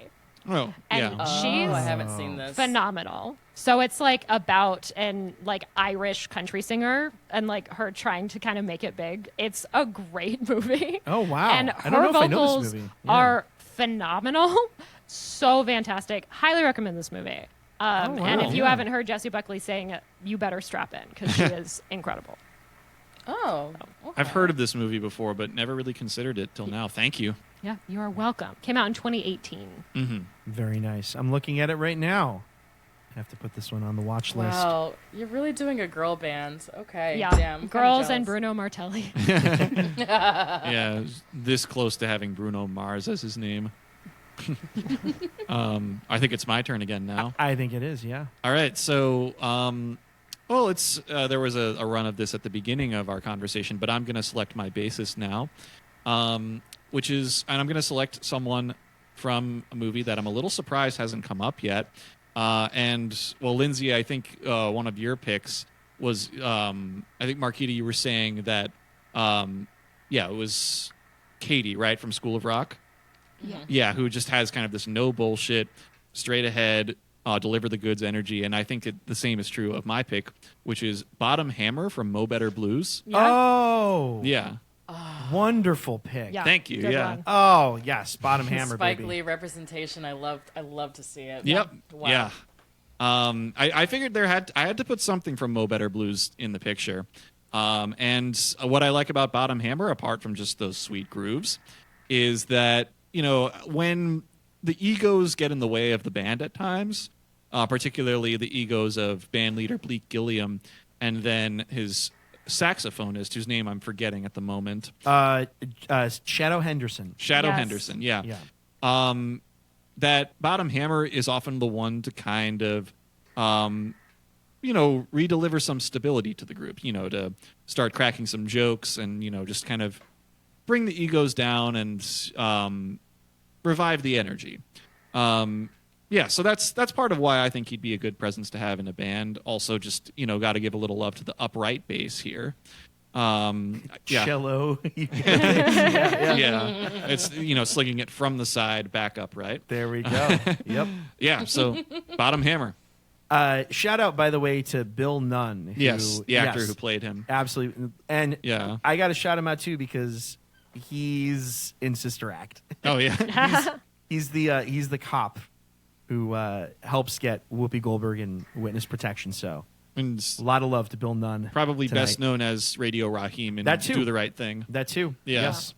Oh, And yeah. she's I haven't seen this. phenomenal. So it's about an Irish country singer and her trying to kind of make it big. It's a great movie. Oh, wow. And I don't her know if I know this vocals movie. Yeah. are phenomenal. So fantastic. Highly recommend this movie. And wow. if you Yeah. haven't heard Jessie Buckley saying it, you better strap in because she is incredible. Oh. Okay. I've heard of this movie before, but never really considered it till now. Thank you. Yeah, you are welcome. Came out in 2018. Mm-hmm. Very nice. I'm looking at it right now. I have to put this one on the watch list. Wow, you're really doing a girl band. Okay. Yeah, Damn. I'm kinda Girls and jealous. Bruno Martelli. Yeah, this close to having Bruno Mars as his name. I think it's my turn again now. I think it is, yeah. All right, so well, it's there was a run of this at the beginning of our conversation, but I'm going to select my bassist now. which is, and I'm going to select someone from a movie that I'm a little surprised hasn't come up yet. And well, Lindsay, I think one of your picks was, I think Marquita, you were saying that, it was Katie, right, from School of Rock. Yeah. Yeah, who just has kind of this no bullshit, straight ahead, deliver the goods energy. And I think the same is true of my pick, which is Bottom Hammer from Mo Better Blues. Oh, Yeah. wonderful pick. Yeah. Thank you. Good Yeah. one. Oh yes, Bottom Hammer, Spike baby. Lee representation. I love to see it. Yep. Wow. Yeah. I figured I had to put something from Mo Better Blues in the picture. And what I like about Bottom Hammer, apart from just those sweet grooves, is that, when the egos get in the way of the band at times, particularly the egos of band leader Bleak Gilliam and then his saxophonist, whose name I'm forgetting at the moment. Shadow Henderson. Shadow Yes. Henderson, yeah. Yeah. That Bottom Hammer is often the one to kind of, redeliver some stability to the group, to start cracking some jokes and, just kind of bring the egos down and revive the energy. So that's part of why I think he'd be a good presence to have in a band. Also, just, got to give a little love to the upright bass here. Cello. Yeah. It's, slinging it from the side back up, right? There we go. Yep. Yeah, so Bottom Hammer. Shout out, by the way, to Bill Nunn. Yes, the actor who played him. Absolutely. And Yeah. I got to shout him out, too, because he's in Sister Act. Oh, yeah. He's the cop who helps get Whoopi Goldberg in witness protection. So And a lot of love to Bill Nunn. probably tonight. best known as Radio Raheem in That too. Do the Right Thing. That too. Yeah. Yes.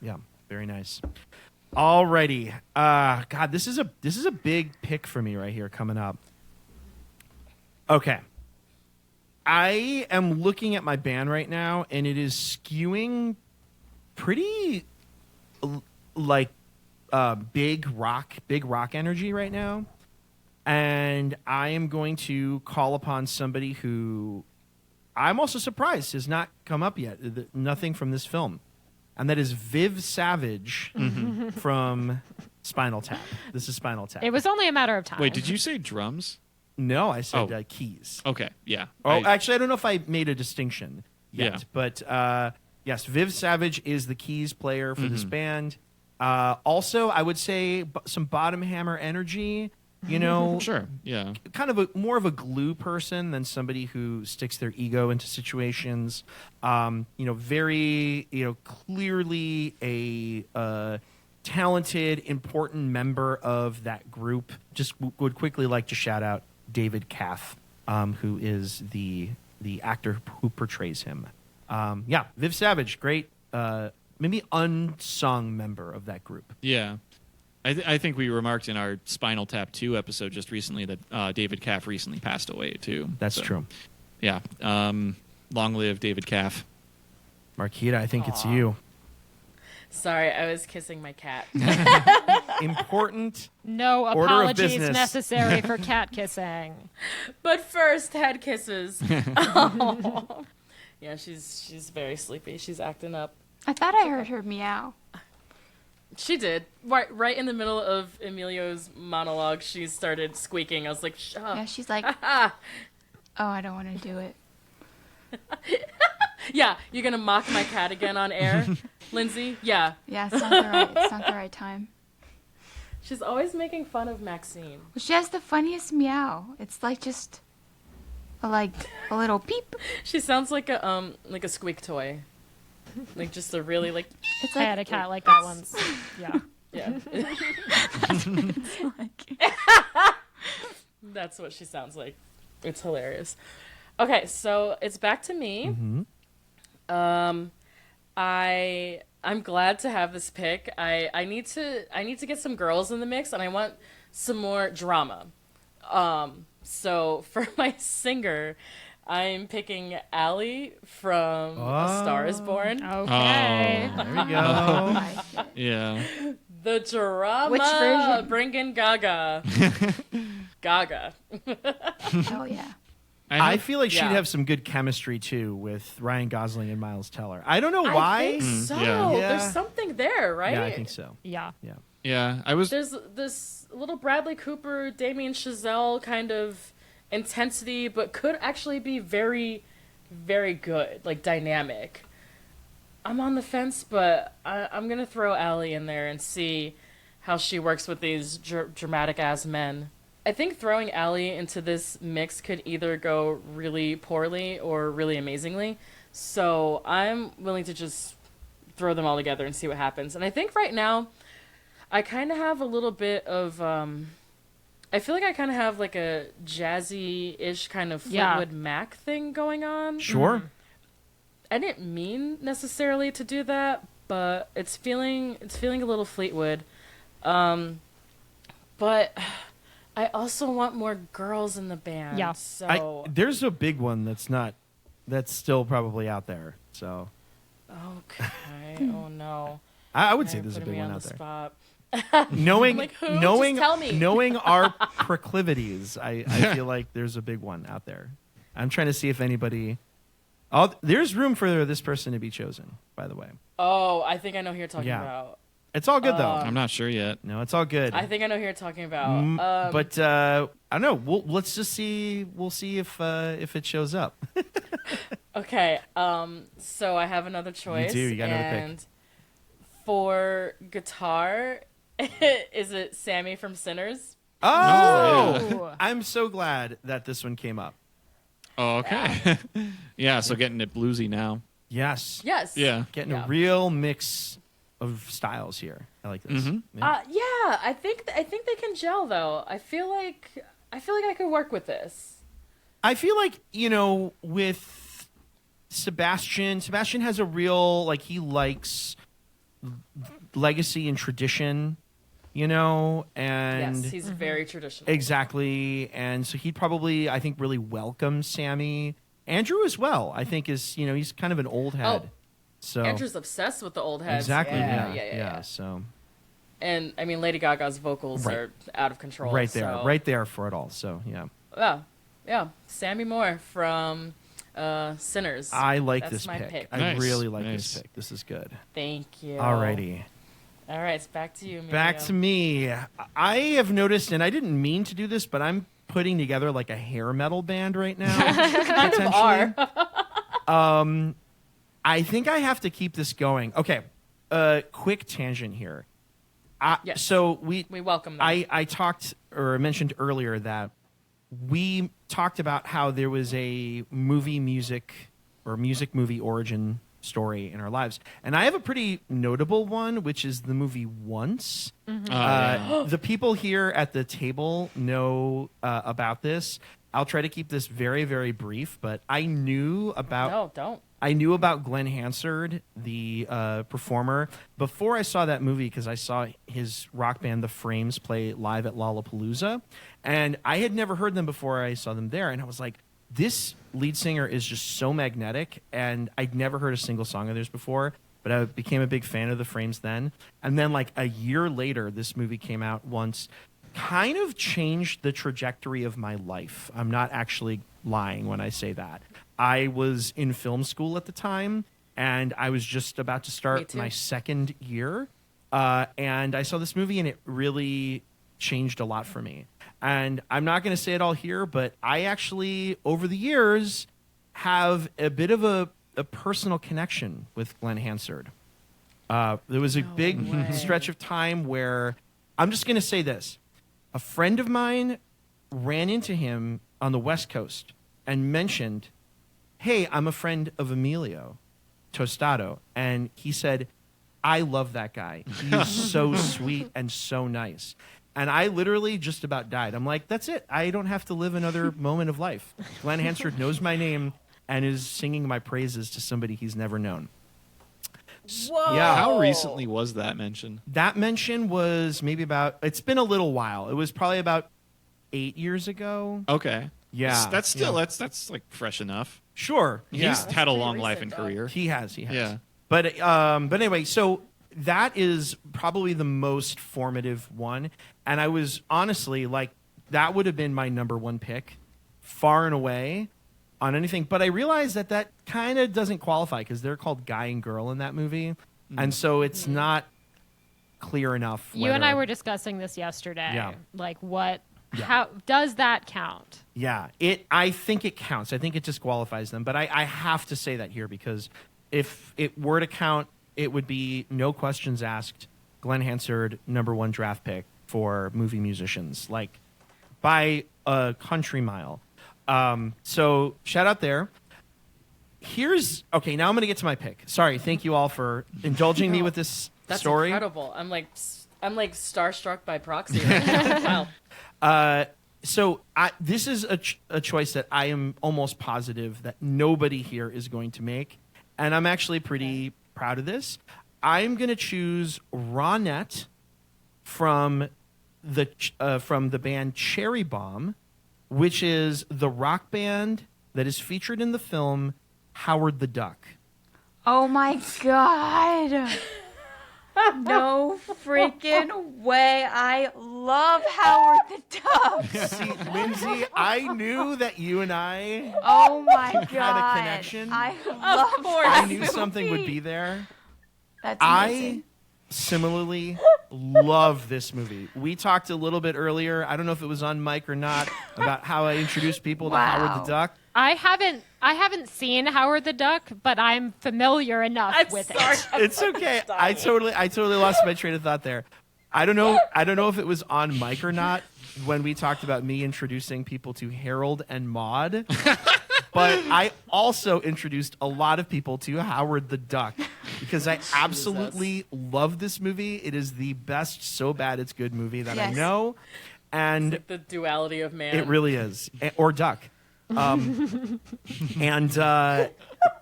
Yeah. Very nice. Alrighty. God, this is a big pick for me right here coming up. Okay. I am looking at my band right now, and it is skewing pretty like big rock energy right now. And I am going to call upon somebody who I'm also surprised has not come up yet. Nothing from this film. And that is Viv Savage from Spinal Tap. This is Spinal Tap. It was only a matter of time. Wait, did you say drums? No, I said Oh. keys. Okay, yeah. Oh, actually, I don't know if I made a distinction yet. Yeah. But yes, Viv Savage is the keys player for this band. Also, I would say some Bottom Hammer energy. Sure, yeah. Kind of more of a glue person than somebody who sticks their ego into situations. Very, clearly a talented, important member of that group. Just would quickly like to shout out David Kaff, who is the actor who portrays him. Viv Savage, great, maybe unsung member of that group. Yeah. I think we remarked in our Spinal Tap 2 episode just recently that David Kaff recently passed away, too. That's So, true. Yeah. Long live David Kaff. Marquita, I think it's you. Sorry, I was kissing my cat. Important. No Order of apologies business. necessary for cat kissing. But first, head kisses. Oh. Yeah, she's very sleepy. She's acting up. I thought I heard her meow. She did. Right in the middle of Emilio's monologue, she started squeaking. I was like, shut up. Yeah, she's like, Ah. oh, I don't want to do it. Yeah, you're going to mock my cat again on air, Lindsay? Yeah. Yeah, it's not the right time. She's always making fun of Maxine. Well, she has the funniest meow. It's like just a little peep. She sounds like a squeak toy. Like just a really like It's I like had a cat like that once. Yeah. yeah. it's like That's what she sounds like. It's hilarious. Okay, so it's back to me. I'm glad to have this pick. I need to get some girls in the mix, and I want some more drama. So for my singer, I'm picking Allie from A Star Is Born. Okay. Oh. There we go. I like it. Yeah. The drama. Which version? Bring in Gaga. Gaga. Oh yeah. I feel like she'd Yeah. have some good chemistry too with Ryan Gosling and Miles Teller. I don't know why. I think so. Yeah. There's something there, right? Yeah, I think so. Yeah. Yeah. Yeah, I was. There's this little Bradley Cooper, Damien Chazelle kind of intensity, but could actually be very, very good, like dynamic. I'm on the fence, but I'm gonna throw Allie in there and see how she works with these dramatic ass men. I think throwing Allie into this mix could either go really poorly or really amazingly. So I'm willing to just throw them all together and see what happens. And I think right now, I kind of have a little bit of, I feel like I kind of have like a jazzy-ish kind of Fleetwood Mac thing going on. Sure. I didn't mean necessarily to do that, but it's feeling a little Fleetwood. But I also want more girls in the band. Yeah. So There's a big one that's still probably out there. So okay. Oh no. I would Now say you're there's a putting big me one on out the there. spot. Knowing, Like who? knowing, Just tell me. knowing our proclivities, I feel like there's a big one out there. I'm trying to see if anybody. There's room for this person to be chosen. By the way, Oh, I think I know who you're talking Yeah. about. it's all good though. I'm not sure yet. No, it's all good. I think I know who you're talking about. But I don't know. Let's just see. We'll see if it shows up. Okay, so I have another choice. do, you got another pick. And for guitar, is it Sammy from Sinners? Oh, Ooh. I'm so glad that this one came up. Oh, okay. Yeah, so getting it bluesy now. Yes. Yes. Yeah. Getting Yeah. a real mix of styles here. I like this. Mhm. Yeah. Yeah, I think they can gel though. I feel like I could work with this. I feel like, with Sebastian has a real, like, he likes legacy and tradition, and Yes, he's very traditional. exactly. And so he'd probably, I think, really welcome Sammy. Andrew as well, I think, is, he's kind of an old head. Oh, So Andrew's obsessed with the old heads. exactly. Yeah. So And I mean, Lady Gaga's vocals Right. are out of control. right there, so- right there for it all. So yeah. Yeah. Sammy Moore from Sinners. I like That's this my pick. pick. I Nice, really like nice. this pick. This is good. Thank you. Alrighty. All right, it's back to you. Emilio. Back to me. I have noticed, and I didn't mean to do this, but I'm putting together like a hair metal band right now. Kind of are. I think I have to keep this going. Okay. Quick tangent here. Yes. So we welcome them. I talked or mentioned earlier that we talked about how there was a music movie origin story in our lives. And I have a pretty notable one, which is the movie Once. The people here at the table know about this. I'll try to keep this very, very brief, but I knew about No, don't. I knew about Glenn Hansard, the performer, before I saw that movie because I saw his rock band, The Frames, play live at Lollapalooza. And I had never heard them before I saw them there. And I was like, this lead singer is just so magnetic. And I'd never heard a single song of theirs before, but I became a big fan of The Frames then. And then like a year later, this movie came out Once, kind of changed the trajectory of my life. I'm not actually lying when I say that. I was in film school at the time, and I was just about to Me start too. my second year. And I saw this movie, and it really changed a lot for me. And I'm not going to say it all here, but I actually, over the years, have a bit of a personal connection with Glenn Hansard. There was a big way. stretch of time where, I'm just going to say this. A friend of mine ran into him on the West Coast and mentioned, hey, I'm a friend of Emilio Tostado. And he said, I love that guy. He's so sweet and so nice. And I literally just about died. I'm like, that's it. I don't have to live another moment of life. Glenn Hansard knows my name and is singing my praises to somebody he's never known. Whoa. Yeah. How recently was that mentioned? That mention was maybe it's been a little while. It was probably about 8 years ago. Okay. Yeah. That's still Yeah. that's like fresh enough. Sure. Yeah. He's had a pretty long life recent, and though. career. He has. Yeah. But anyway, so that is probably the most formative one. And I was honestly like, that would have been my number one pick far and away. on anything. But I realized that kind of doesn't qualify because they're called guy and girl in that movie, and so it's not clear enough. You and I were discussing this yesterday. Yeah. Like, what? Yeah. How does that count? Yeah, I think it counts. I think it disqualifies them. But I have to say that here because if it were to count, it would be no questions asked. Glenn Hansard, #1 draft pick for movie musicians, like by a country mile. So shout out there. Okay. Now I'm going to get to my pick. Sorry. Thank you all for indulging me with this That's story. incredible. I'm like starstruck by proxy. Wow. So this is a choice that I am almost positive that nobody here is going to make, and I'm actually pretty proud of this. I'm going to choose Ronette from the band Cherry Bomb, which is the rock band that is featured in the film Howard the Duck. Oh my god. No freaking way. I love Howard the Duck. See, Lindsay, I knew that you and I Oh my god. had a connection. I love course. that I knew something would movie. be there. That's I amazing. similarly love this movie. We talked a little bit earlier, I don't know if it was on mic or not, about how I introduced people to Wow. Howard the Duck. I haven't seen Howard the Duck, but I'm familiar enough with it. It's okay. I totally lost my train of thought there. I don't know if it was on mic or not when we talked about me introducing people to Harold and Maude. But I also introduced a lot of people to Howard the Duck because I absolutely love this movie. It is the best so bad it's good movie that I Yes. know. And The duality of man. it really is. Or duck. And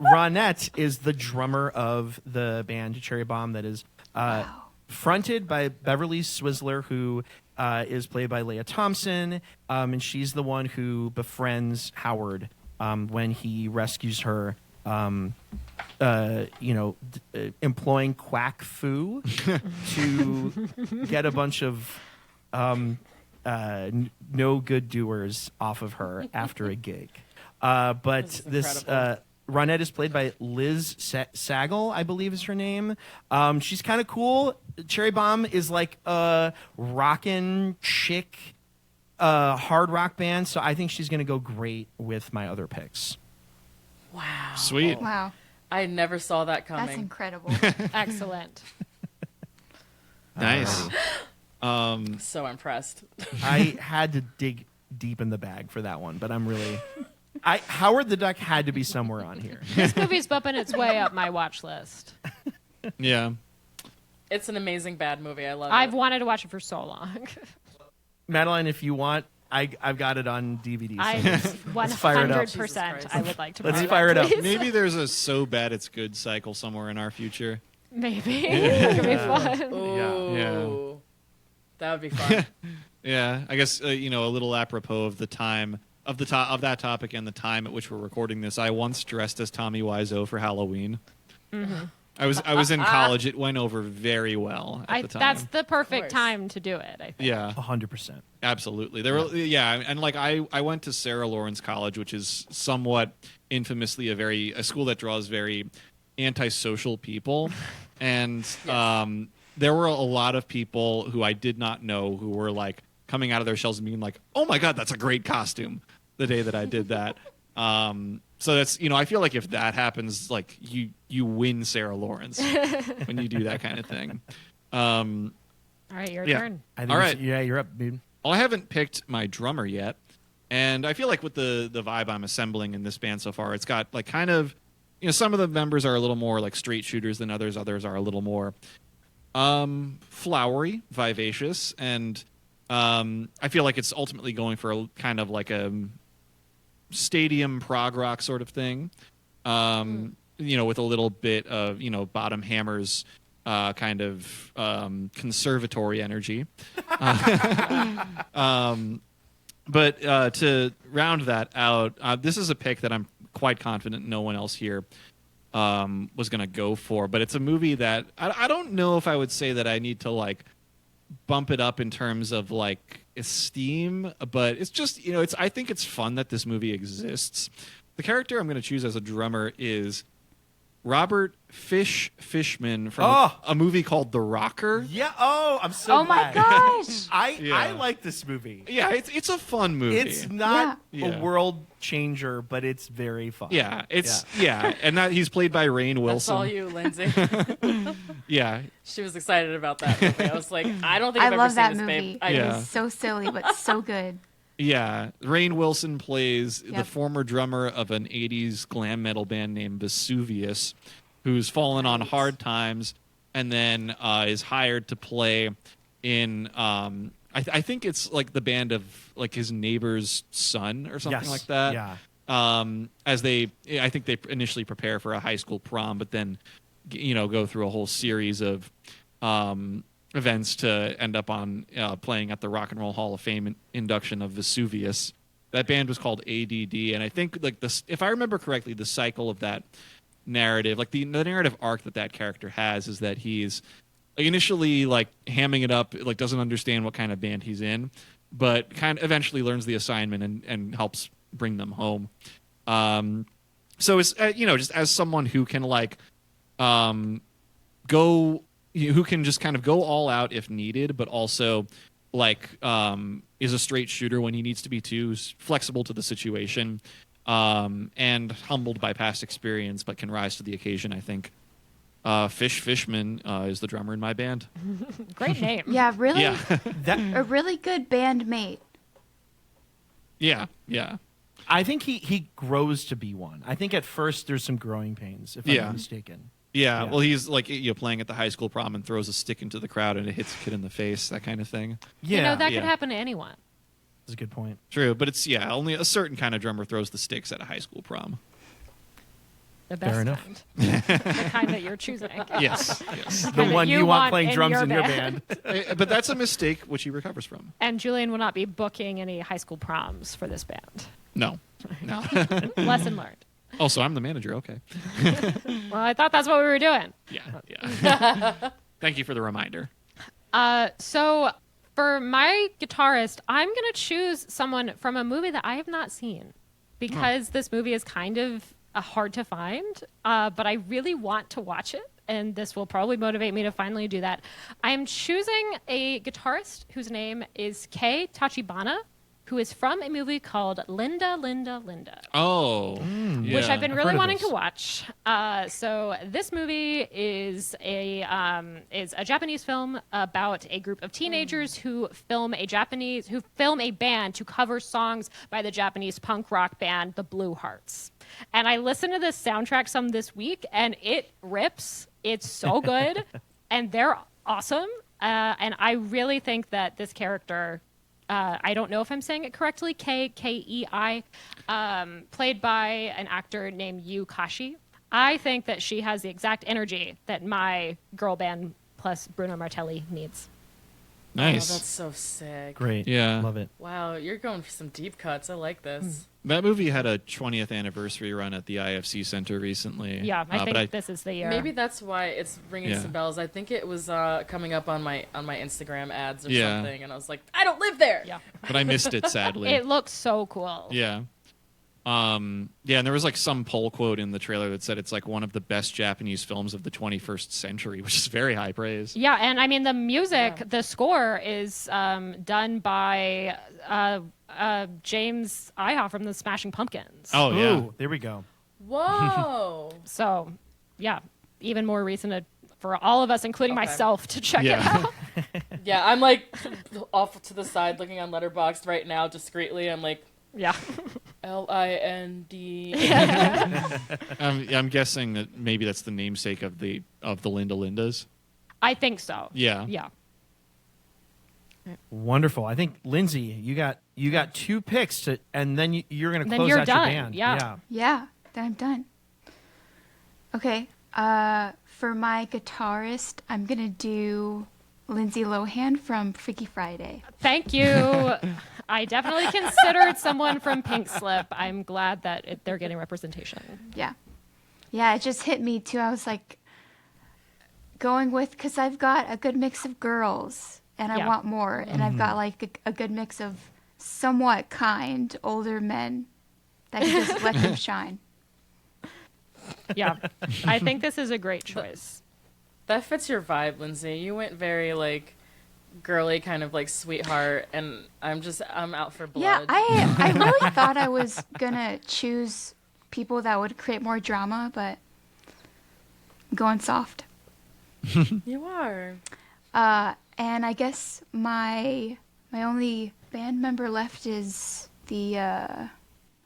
Ronette is the drummer of the band Cherry Bomb that is fronted by Beverly Swizzler, who is played by Leah Thompson. And she's the one who befriends Howard when he rescues her, employing quack foo to get a bunch of no good doers off of her after a gig. But this incredible. Ronette is played by Liz Sagel, I believe is her name. She's kind of cool. Cherry Bomb is like a rockin' chick hard rock band, so I think she's going to go great with my other picks. Wow. Sweet. Wow. I never saw that coming. That's incredible. Excellent. Nice. So impressed. I had to dig deep in the bag for that one, but I'm really... Howard the Duck had to be somewhere on here. This movie's bumping its way up my watch list. Yeah. It's an amazing bad movie. I love it. I've wanted to watch it for so long. Madeline, if you want, I've got it on DVD. I Let's fire it up. 100%. Jesus I would like to. Let's buy fire it that, up. please. Maybe there's a so bad it's good cycle somewhere in our future. Maybe it could be fun. Ooh. That would be fun. Yeah, I guess a little apropos of the time of that topic and the time at which we're recording this. I once dressed as Tommy Wiseau for Halloween. Mm-hmm. I was in college. It went over very well at the time. That's the perfect course. time to do it. I think. Yeah, 100%. absolutely. There were and like I went to Sarah Lawrence College, which is somewhat infamously a school that draws very antisocial people, and there were a lot of people who I did not know who were like coming out of their shells and being like, "Oh my god, that's a great costume!" The day that I did that. So that's I feel like if that happens, like you win Sarah Lawrence when you do that kind of thing. All right, your Yeah. turn. I think All right. Yeah, you're up, dude. Well, I haven't picked my drummer yet, and I feel like with the vibe I'm assembling in this band so far, it's got like kind of some of the members are a little more like straight shooters than others. Others are a little more flowery, vivacious, and I feel like it's ultimately going for a kind of like a stadium prog rock sort of thing, with a little bit of Bottom Hammer's kind of conservatory energy. But to round that out, this is a pick that I'm quite confident no one else here was going to go for. But it's a movie that I don't know if I would say that I need to like bump it up in terms of like esteem, but it's just I think it's fun that this movie exists. The character I'm going to choose as a drummer is Robert Fishman from a movie called The Rocker. Yeah. Oh, I'm so Oh my glad. gosh. I like this movie. Yeah, it's a fun movie. It's not Yeah. a world changer, but it's very fun. Yeah, and that he's played by Rainn Wilson. That's all you, Lindsay. Yeah, She was excited about that movie. I was like, I don't think I I've love ever seen that this, movie. babe. I It Yeah. is so silly, but so good. yeah. Rainn Wilson plays the Yep. former drummer of an '80s glam metal band named Vesuvius, who's fallen on hard times, and then is hired to play in. I think it's like the band of like his neighbor's son or something Yes. like that. Yeah. I think they initially prepare for a high school prom, but then, go through a whole series of events to end up on playing at the Rock and Roll Hall of Fame induction of Vesuvius. That band was called ADD, and I think like this, if I remember correctly, the cycle of that narrative, like the narrative arc that character has, is that he's initially like hamming it up, like doesn't understand what kind of band he's in, but kind of eventually learns the assignment and helps bring them home. So it's just as someone who can like go, who can just kind of go all out if needed, but also like is a straight shooter when he needs to be too, is flexible to the situation, and humbled by past experience, but can rise to the occasion. I think Fishman is the drummer in my band. Great name. Yeah, really? Yeah, A really good bandmate. yeah. I think he grows to be one. I think at first there's some growing pains, if I'm Yeah. not mistaken. Yeah, Yeah. well, he's like playing at the high school prom and throws a stick into the crowd and it hits a kid in the face, that kind of thing. Yeah, That Yeah. could happen to anyone. that's a good point. True, but it's only a certain kind of drummer throws the sticks at a high school prom. The best Fair enough. kind. The kind that you're choosing. Yes. The Kind one that you you want want playing in drums your in your band. band. But that's a mistake which he recovers from. And Julian will not be booking any high school proms for this band. No. Lesson learned. Also, I'm the manager. Okay. Well, I thought that's what we were doing. Yeah. Thank you for the reminder. So for my guitarist, I'm going to choose someone from a movie that I have not seen because this movie is kind of hard to find, but I really want to watch it, and this will probably motivate me to finally do that. I am choosing a guitarist whose name is Kei Tachibana, who is from a movie called Linda, Linda, Linda. Oh. Which I've been I've really heard of wanting this. to watch. So this movie is a Japanese film about a group of teenagers who film a band to cover songs by the Japanese punk rock band the Blue Hearts. And I listened to this soundtrack some this week, and it rips. It's so good, and they're awesome. And I really think that this character. I don't know if I'm saying it correctly, Kei, played by an actor named Yu Kashi. I think that she has the exact energy that my girl band plus Bruno Martelli needs. Nice. Oh, that's so sick. Great. Yeah. Love it. Wow, you're going for some deep cuts. I like this. That movie had a 20th anniversary run at the IFC Center recently. Yeah, I but think this is the year. Maybe that's why it's ringing Yeah. some bells. I think it was coming up on my Instagram ads or Yeah. something, and I was like, I don't live there. Yeah. But I missed it, sadly. It looks so cool. Yeah. And there was like some poll quote in the trailer that said it's like one of the best Japanese films of the 21st century, which is very high praise. Yeah, and I mean the music, Yeah. the score is done by James Iha from the Smashing Pumpkins. Oh, yeah. Ooh, there we go. Whoa. So, yeah, even more reason for all of us, including Okay. myself, to check it Yeah. out. Yeah, I'm like off to the side looking on Letterboxd right now discreetly. I'm like, Yeah. Lind. I'm guessing that maybe that's the namesake of the Linda Lindas. I think so. Yeah. Yeah. Wonderful. I think Lindsay, you got two picks and then you're going to Then close you're out done. your band. Yeah. Yeah, then I'm done. Okay, for my guitarist, I'm gonna do Lindsay Lohan from Freaky Friday. Thank you. I definitely considered someone from Pink Slip. I'm glad that they're getting representation. Yeah. Yeah, it just hit me too. I was like going with, because I've got a good mix of girls and I Yeah. want more. And I've got like a good mix of somewhat kind older men. that he just let him shine. Yeah, I think this is a great choice. That fits your vibe, Lindsay. You went very like girly, kind of like sweetheart, and I'm out for blood. Yeah, I really thought I was gonna choose people that would create more drama, but I'm going soft. You are. And I guess my only band member left is the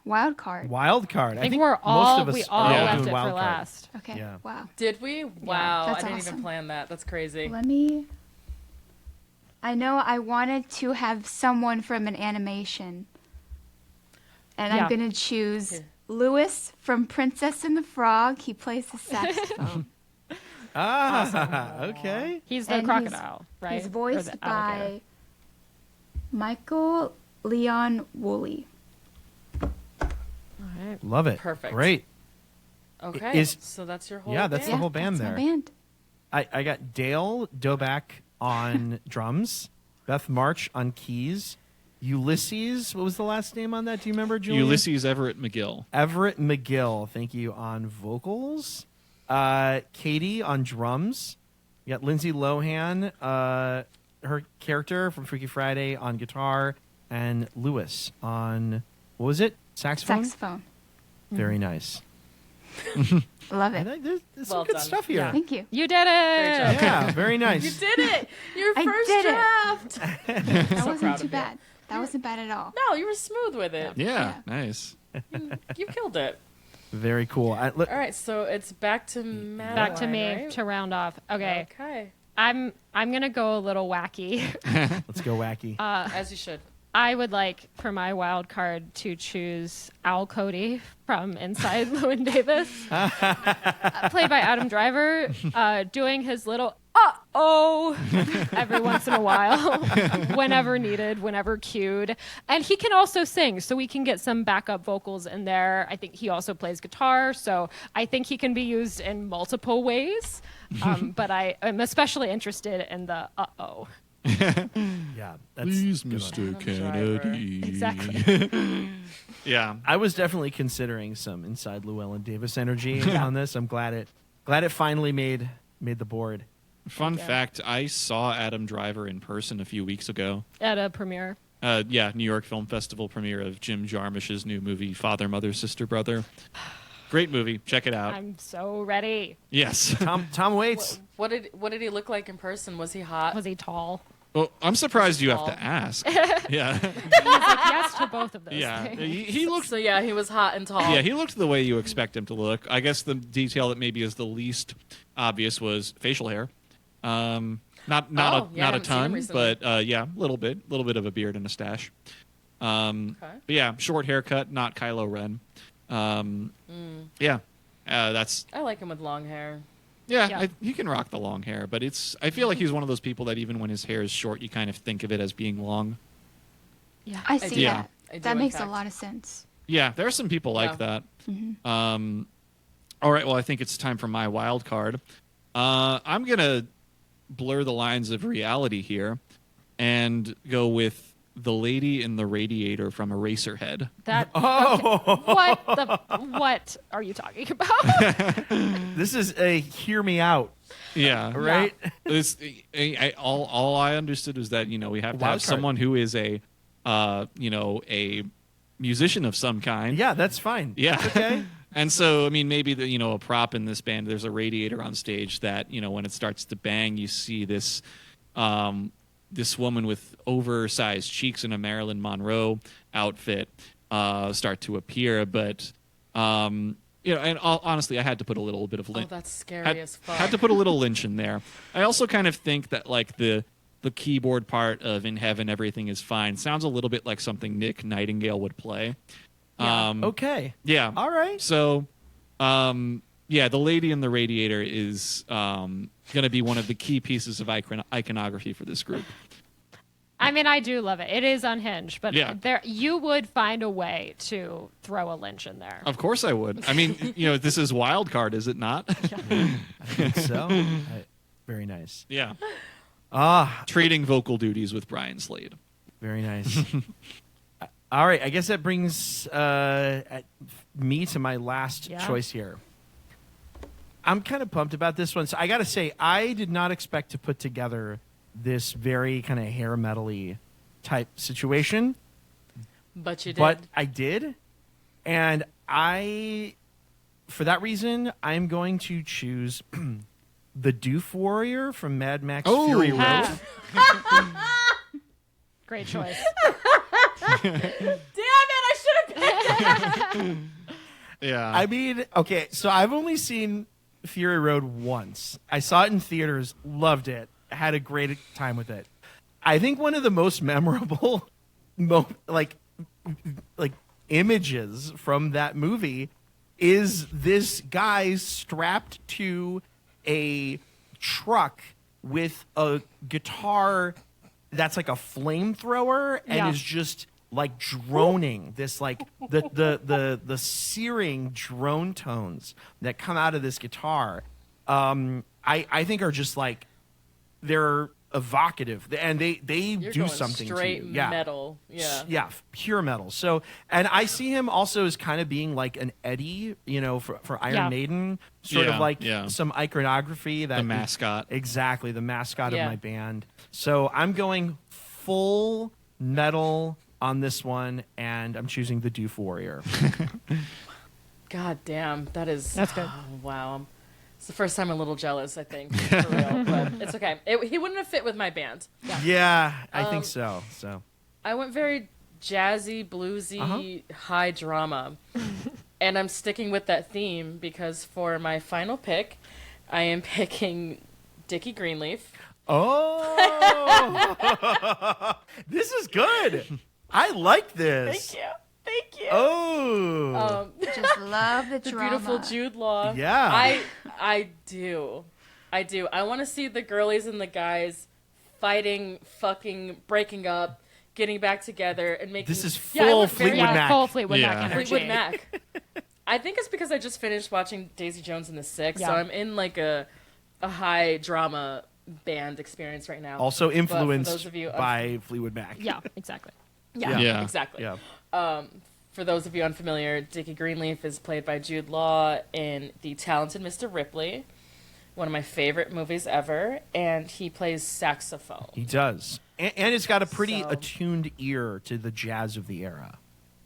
wild card. Wild card. I think most of us we are all Yeah. left doing it wild for card. last. Okay. Yeah. Wow. Did we? Wow, That's I didn't awesome. even plan that. That's crazy. Let me. I know I wanted to have someone from an animation, and Yeah. I'm gonna choose Yeah. Louis from Princess and the Frog. He plays the saxophone. Okay. He's the And crocodile, right? He's Or voiced the alligator. by Michael Leon Woolley. All right. Love it. Perfect. Great. Okay, Is- so that's your whole. Yeah, that's the band. whole band that's there. My band. I got Dale Doback on drums, Beth March on keys, Ulysses. What was the last name on that? Do you remember, Julian? Ulysses Everett McGill. Everett McGill. Thank you on vocals. Katie on drums. You got Lindsay Lohan, her character from Freaky Friday on guitar, and Lewis on what was it? Saxophone. Saxophone. Very nice. Love I it. think there's Well some good done. stuff here. Yeah. Thank you. You did it. Great job. Yeah, very nice. You did it! Your I first did it. draft! That So wasn't proud too of you. bad. That wasn't bad at all. No, you were smooth with it. Yeah, Yeah. nice. You killed it. Very cool. All right, so it's back to Madeline. Back to me right? to round off. Okay. Okay. I'm gonna go a little wacky. Let's go wacky. As you should. I would like for my wild card to choose Al Cody from Inside Llewyn Davis, played by Adam Driver, doing his little uh-oh every once in a while, whenever needed, whenever cued. And he can also sing, so we can get some backup vocals in there. I think he also plays guitar, so I think he can be used in multiple ways. But I am especially interested in the uh-oh. Yeah, that's Please, a good one. Mr. Driver. Kennedy. Exactly. Yeah. I was definitely considering some inside Llewellyn Davis energy on this. I'm glad it finally made the board. Fun fact, I saw Adam Driver in person a few weeks ago. At a premiere. Yeah, New York Film Festival premiere of Jim Jarmusch's new movie, Father, Mother, Sister, Brother. Great movie. Check it out. I'm so ready. Yes. Tom Waits. What did he look like in person? Was he hot? Was he tall? Well, I'm surprised you have Tall. to ask. Yeah. He's like yes to both of those Yeah. things. He looked. So yeah, he was hot and tall. Yeah, he looked the way you expect him to look. I guess the detail that maybe is the least obvious was facial hair. Not Oh, yeah, I a haven't seen him ton, recently. but yeah, a little bit of a beard and a stash. But yeah, short haircut, not Kylo Ren. Yeah, that's I like him with long hair. Yeah. he can rock the long hair, but I feel like he's one of those people that even when his hair is short, you kind of think of it as being long. Yeah. I see Yeah. that. I do, That in makes a fact. lot of sense. Yeah, there are some people like that. All right, well, I think it's time for my wild card. I'm gonna blur the lines of reality here and go with the lady in the radiator from Eraserhead. That. Okay. What are you talking about? This is a hear me out, Yeah, right? All I understood was that we have to Wild have card. someone who is a musician of some kind. Yeah, that's fine. Yeah. That's okay. And so, I mean, maybe a prop in this band. There's a radiator on stage that when it starts to bang, you see this this woman with oversized cheeks in a Marilyn Monroe outfit start to appear. But and honestly, I had to put a little bit of Oh, that's scary had, as fuck. had to put a little Lynch in there. I also kind of think that like the keyboard part of "In Heaven Everything Is Fine" sounds a little bit like something Nick Nightingale would play. Yeah. Okay. Yeah. All right. So, yeah, the lady in the radiator is going to be one of the key pieces of iconography for this group. I mean, I do love it. It is unhinged, but Yeah. you would find a way to throw a Lynch in there. Of course I would. I mean, this is wild card, is it not? I think so. Very nice. Yeah. Ah, Trading vocal duties with Brian Slade. very nice. All right, I guess that brings me to my last choice here. I'm kind of pumped about this one. So I got to say, I did not expect to put together this very kind of hair metal-y type situation. But you did. But I did. And for that reason, I'm going to choose the Doof Warrior from Mad Max Fury Road. Great choice. Damn it! I should have picked it. Yeah. I mean, okay, so I've only seen Fury Road once. I saw it in theaters, loved it, had a great time with it. I think one of the most memorable, like images from that movie is this guy strapped to a truck with a guitar that's like a flamethrower and is just like droning this like the searing drone tones that come out of this guitar. I think are just like they're evocative and they You're do going something straight to you. Yeah. metal. Yeah. Pure metal. So, and I see him also as kind of being like an Eddie, for Iron Maiden, sort of like some iconography that the mascot. Exactly, the mascot of Yeah. my band. So I'm going full metal on this one, and I'm choosing the Doof Warrior. God damn, that's good. Oh, wow. It's the first time I'm a little jealous, I think, for real, but it's okay. He wouldn't have fit with my band. Yeah, I think so. So I went very jazzy, bluesy, high drama. And I'm sticking with that theme because for my final pick, I am picking Dickie Greenleaf. Oh, this is good. I like this. Thank you. Oh, Just love the The drama. beautiful Jude Law. Yeah. I do. I want to see the girlies and the guys fighting, fucking, breaking up, getting back together, and making. This is Yeah, I full went very- Fleetwood Mac. Full Fleetwood Yeah. Mac energy. Fleetwood Mac. I think it's because I just finished watching Daisy Jones and the Six, so Yeah. I'm in like a high drama band experience right now. Also But for influenced those of you by Fleetwood Mac. Yeah, exactly. Yeah. exactly. Yeah. For those of you unfamiliar, Dickie Greenleaf is played by Jude Law in The Talented Mr. Ripley, one of my favorite movies ever, and he plays saxophone. He does. And it's got a pretty So- attuned ear to the jazz of the era.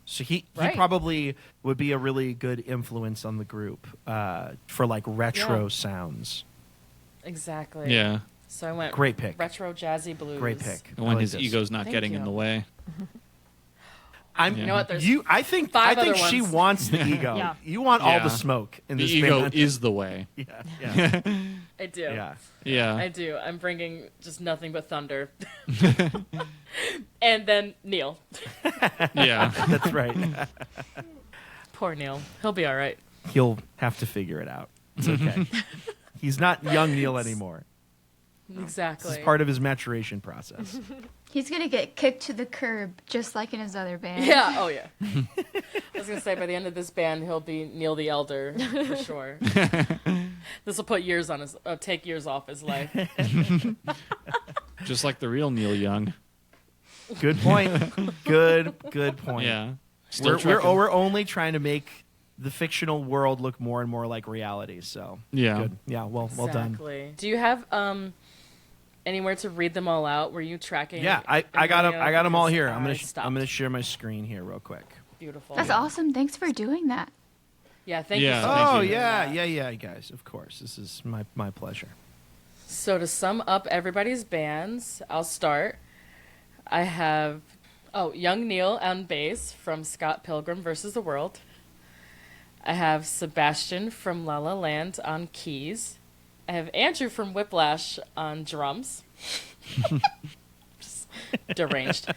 So he Right. probably would be a really good influence on the group for like retro Yeah. sounds. Exactly. Yeah. So I went Great pick. retro jazzy blues. Great pick. I When like his this. ego's not Thank getting in you. the way. You know what? There's I think five other she ones. wants the ego. Yeah. You want all Yeah. the smoke in The this ego band. is the way. yeah. I do. Yeah. Yeah. I do. I'm bringing just nothing but thunder. And then Neil. Yeah. That's right. Poor Neil. He'll be all right. He'll have to figure it out. It's okay. He's not young Neil anymore. Exactly. This is part of his maturation process. He's gonna get kicked to the curb, just like in his other band. Yeah. Oh, yeah. I was gonna say by the end of this band, he'll be Neil the Elder for sure. This will put years on his, take years off his life. Just like the real Neil Young. Good point. Good point. Yeah. Still We're trucking. we're only trying to make the fictional world look more and more like reality. So Yeah. good. Yeah. Well done. Exactly. Do you have anywhere to read them all out? Were you tracking? Yeah, I got them. Emilio? I got them all Because here. I stopped. I'm gonna share my screen here real quick. Beautiful. That's awesome. Thanks for doing that. Yeah. Thank Yeah, you. So much thank Oh for you. doing that. yeah, guys. Of course, this is my pleasure. So to sum up everybody's bands, I'll start. I have Young Neil on bass from Scott Pilgrim vs. the World. I have Sebastian from La La Land on keys. I have Andrew from Whiplash on drums. Just deranged.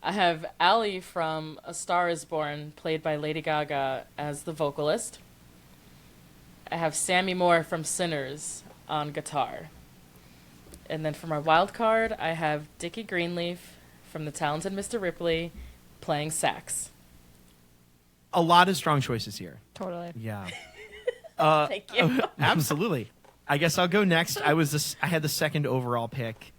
I have Ali from A Star Is Born, played by Lady Gaga, as the vocalist. I have Sammy Moore from Sinners on guitar. And then for my wild card, I have Dickie Greenleaf from The Talented Mr. Ripley playing sax. A lot of strong choices here. Totally. Yeah. Thank you. Absolutely. I guess I'll go next. I had the second overall pick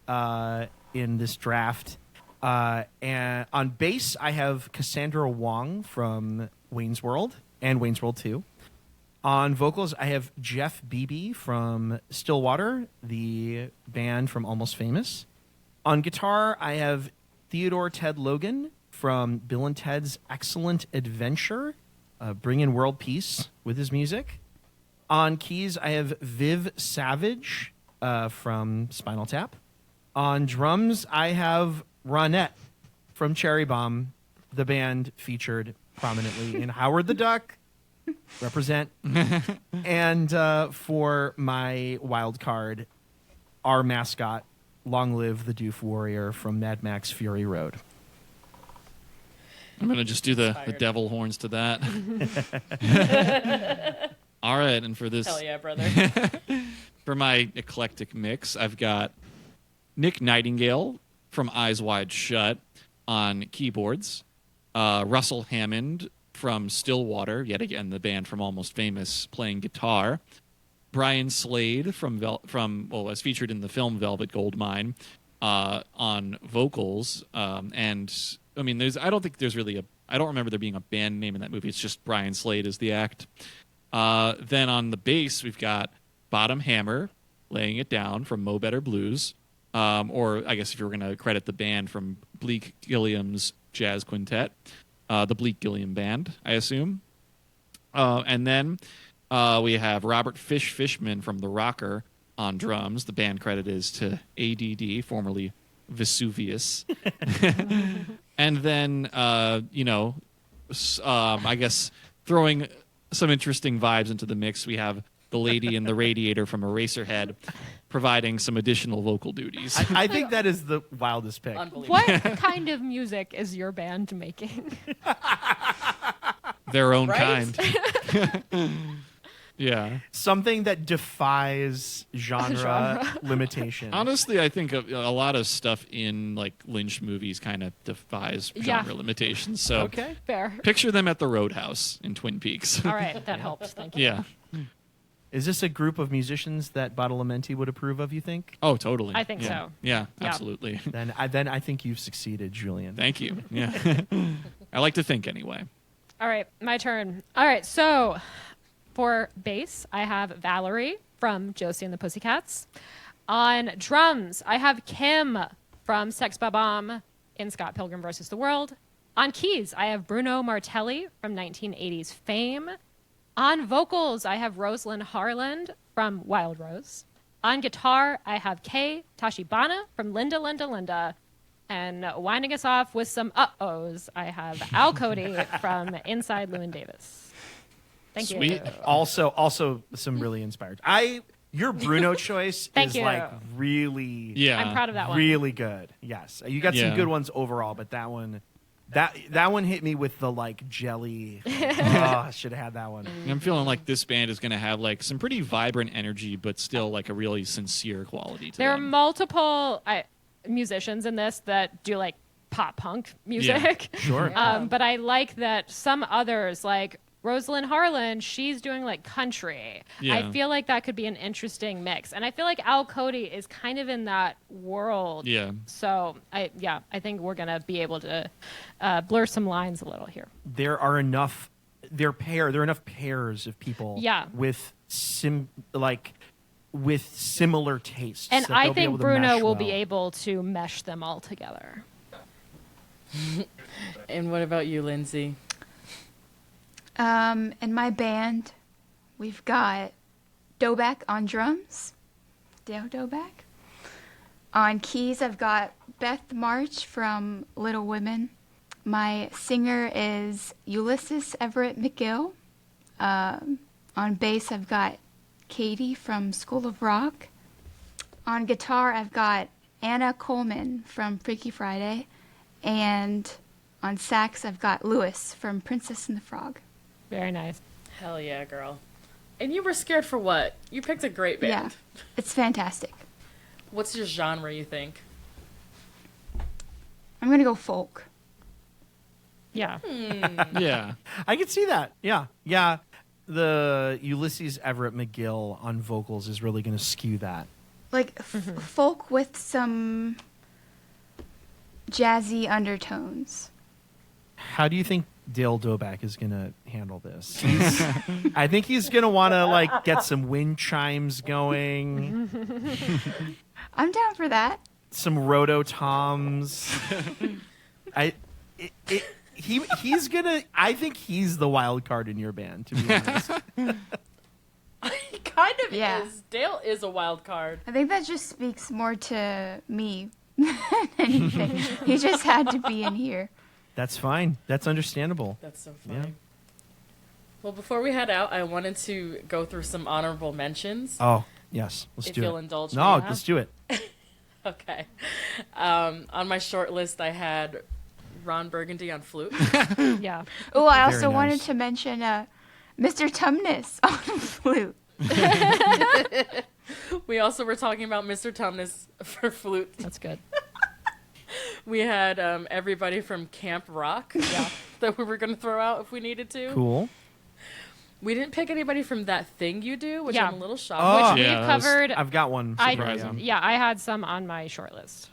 in this draft, And on bass, I have Cassandra Wong from Wayne's World and Wayne's World 2. On vocals, I have Jeff Beebe from Stillwater, the band from Almost Famous. On guitar, I have Theodore Ted Logan from Bill and Ted's Excellent Adventure, bringing world peace with his music. On keys, I have Viv Savage from Spinal Tap. On drums, I have Ronette from Cherry Bomb, the band featured prominently in Howard the Duck. Represent. And for my wild card, our mascot, Long Live the Doof Warrior from Mad Max Fury Road. I'm going to just do the devil horns to that. All right, and for this... Hell yeah, brother. For my eclectic mix, I've got Nick Nightingale from Eyes Wide Shut on keyboards, Russell Hammond from Stillwater, yet again the band from Almost Famous, playing guitar, Brian Slade as featured in the film Velvet Goldmine, on vocals, and I mean, I don't remember there being a band name in that movie. It's just Brian Slade is the act. Then on the bass, we've got Bottom Hammer laying it down from Mo Better Blues, or I guess if you were going to credit the band from Bleak Gilliam's Jazz Quintet, the Bleak Gilliam Band, I assume. And then we have Robert Fishman from The Rocker on drums. The band credit is to ADD, formerly Vesuvius. And then, I guess throwing some interesting vibes into the mix, we have the lady in the radiator from Eraserhead providing some additional vocal duties. I think that is the wildest pick. What kind of music is your band making? Their own Right? kind. Yeah. Something that defies genre limitation. Honestly, I think a lot of stuff in like Lynch movies kind of defies genre limitations. So Okay. Fair. picture them at the Roadhouse in Twin Peaks. All right, that helps. Thank you. Yeah. Is this a group of musicians that Badalamenti would approve of, you think? Oh, totally. I think Yeah. so. Yeah, Yeah. absolutely. Then I think you've succeeded, Julian. Thank you. Yeah. I like to think anyway. All right, my turn. All right, so for bass, I have Valerie from Josie and the Pussycats. On drums, I have Kim from Sex Bob-omb in Scott Pilgrim vs. the World. On keys, I have Bruno Martelli from 1980s Fame. On vocals, I have Rosalind Harland from Wild Rose. On guitar, I have Kei Tashibana from Linda Linda Linda. And winding us off with some uh-ohs, I have Al Cody from Inside Llewyn Davis. Thank Sweet. you. Also some really inspired. Your Bruno choice Thank is you. like really Yeah. I'm proud of that one. really good. Yes. You got Yeah. some good ones overall, but that one hit me with the like jelly. I should have had that one. I'm feeling like this band is going to have like some pretty vibrant energy, but still like a really sincere quality to There are them. multiple musicians in this that do like pop punk music. Sure. But I like that some others, like Rosalind Harlan, she's doing like country. Yeah. I feel like that could be an interesting mix. And I feel like Al Cody is kind of in that world. Yeah. So I think we're going to be able to blur some lines a little here. There are enough pairs of people Yeah. with similar tastes. And that I they'll be able think to Bruno mesh will be well. able to mesh them all together. And what about you, Lindsay? In my band, we've got Doback on drums. Dale Doback. On keys, I've got Beth March from Little Women. My singer is Ulysses Everett McGill. On bass, I've got Katie from School of Rock. On guitar, I've got Anna Coleman from Freaky Friday. And on sax, I've got Lewis from Princess and the Frog. Very nice. Hell yeah, girl. And you were scared for what? You picked a great band. Yeah, it's fantastic. What's your genre, you think? I'm going to go folk. Yeah. Yeah. I could see that. Yeah. Yeah. The Ulysses Everett McGill on vocals is really going to skew that. Like folk with some jazzy undertones. How do you think Dale Doback is gonna handle this? I think he's gonna want to like get some wind chimes going, I'm down for that. some roto toms. He's gonna. I think he's the wild card in your band. To be honest, He kind of Yeah. is. Dale is a wild card. I think that just speaks more to me than anything. He just had to be in here. that's fine. That's understandable. That's so funny. Yeah. Well, before we head out, I wanted to go through some honorable mentions. Oh yes, let's If do you'll it. indulge No, me. let's do it. Okay. On my short list, I had Ron Burgundy on flute. Yeah. Oh, I Very also wanted nice. to mention Mr. Tumnus on flute. We also were talking about Mr. Tumnus for flute. That's good. We had everybody from Camp Rock that we were going to throw out if we needed to. Cool. We didn't pick anybody from That Thing You Do, which Yeah. I'm a little shocked. Oh. Which Yeah, we've that was- covered. I've got one. I Surprising. I had some on my short list.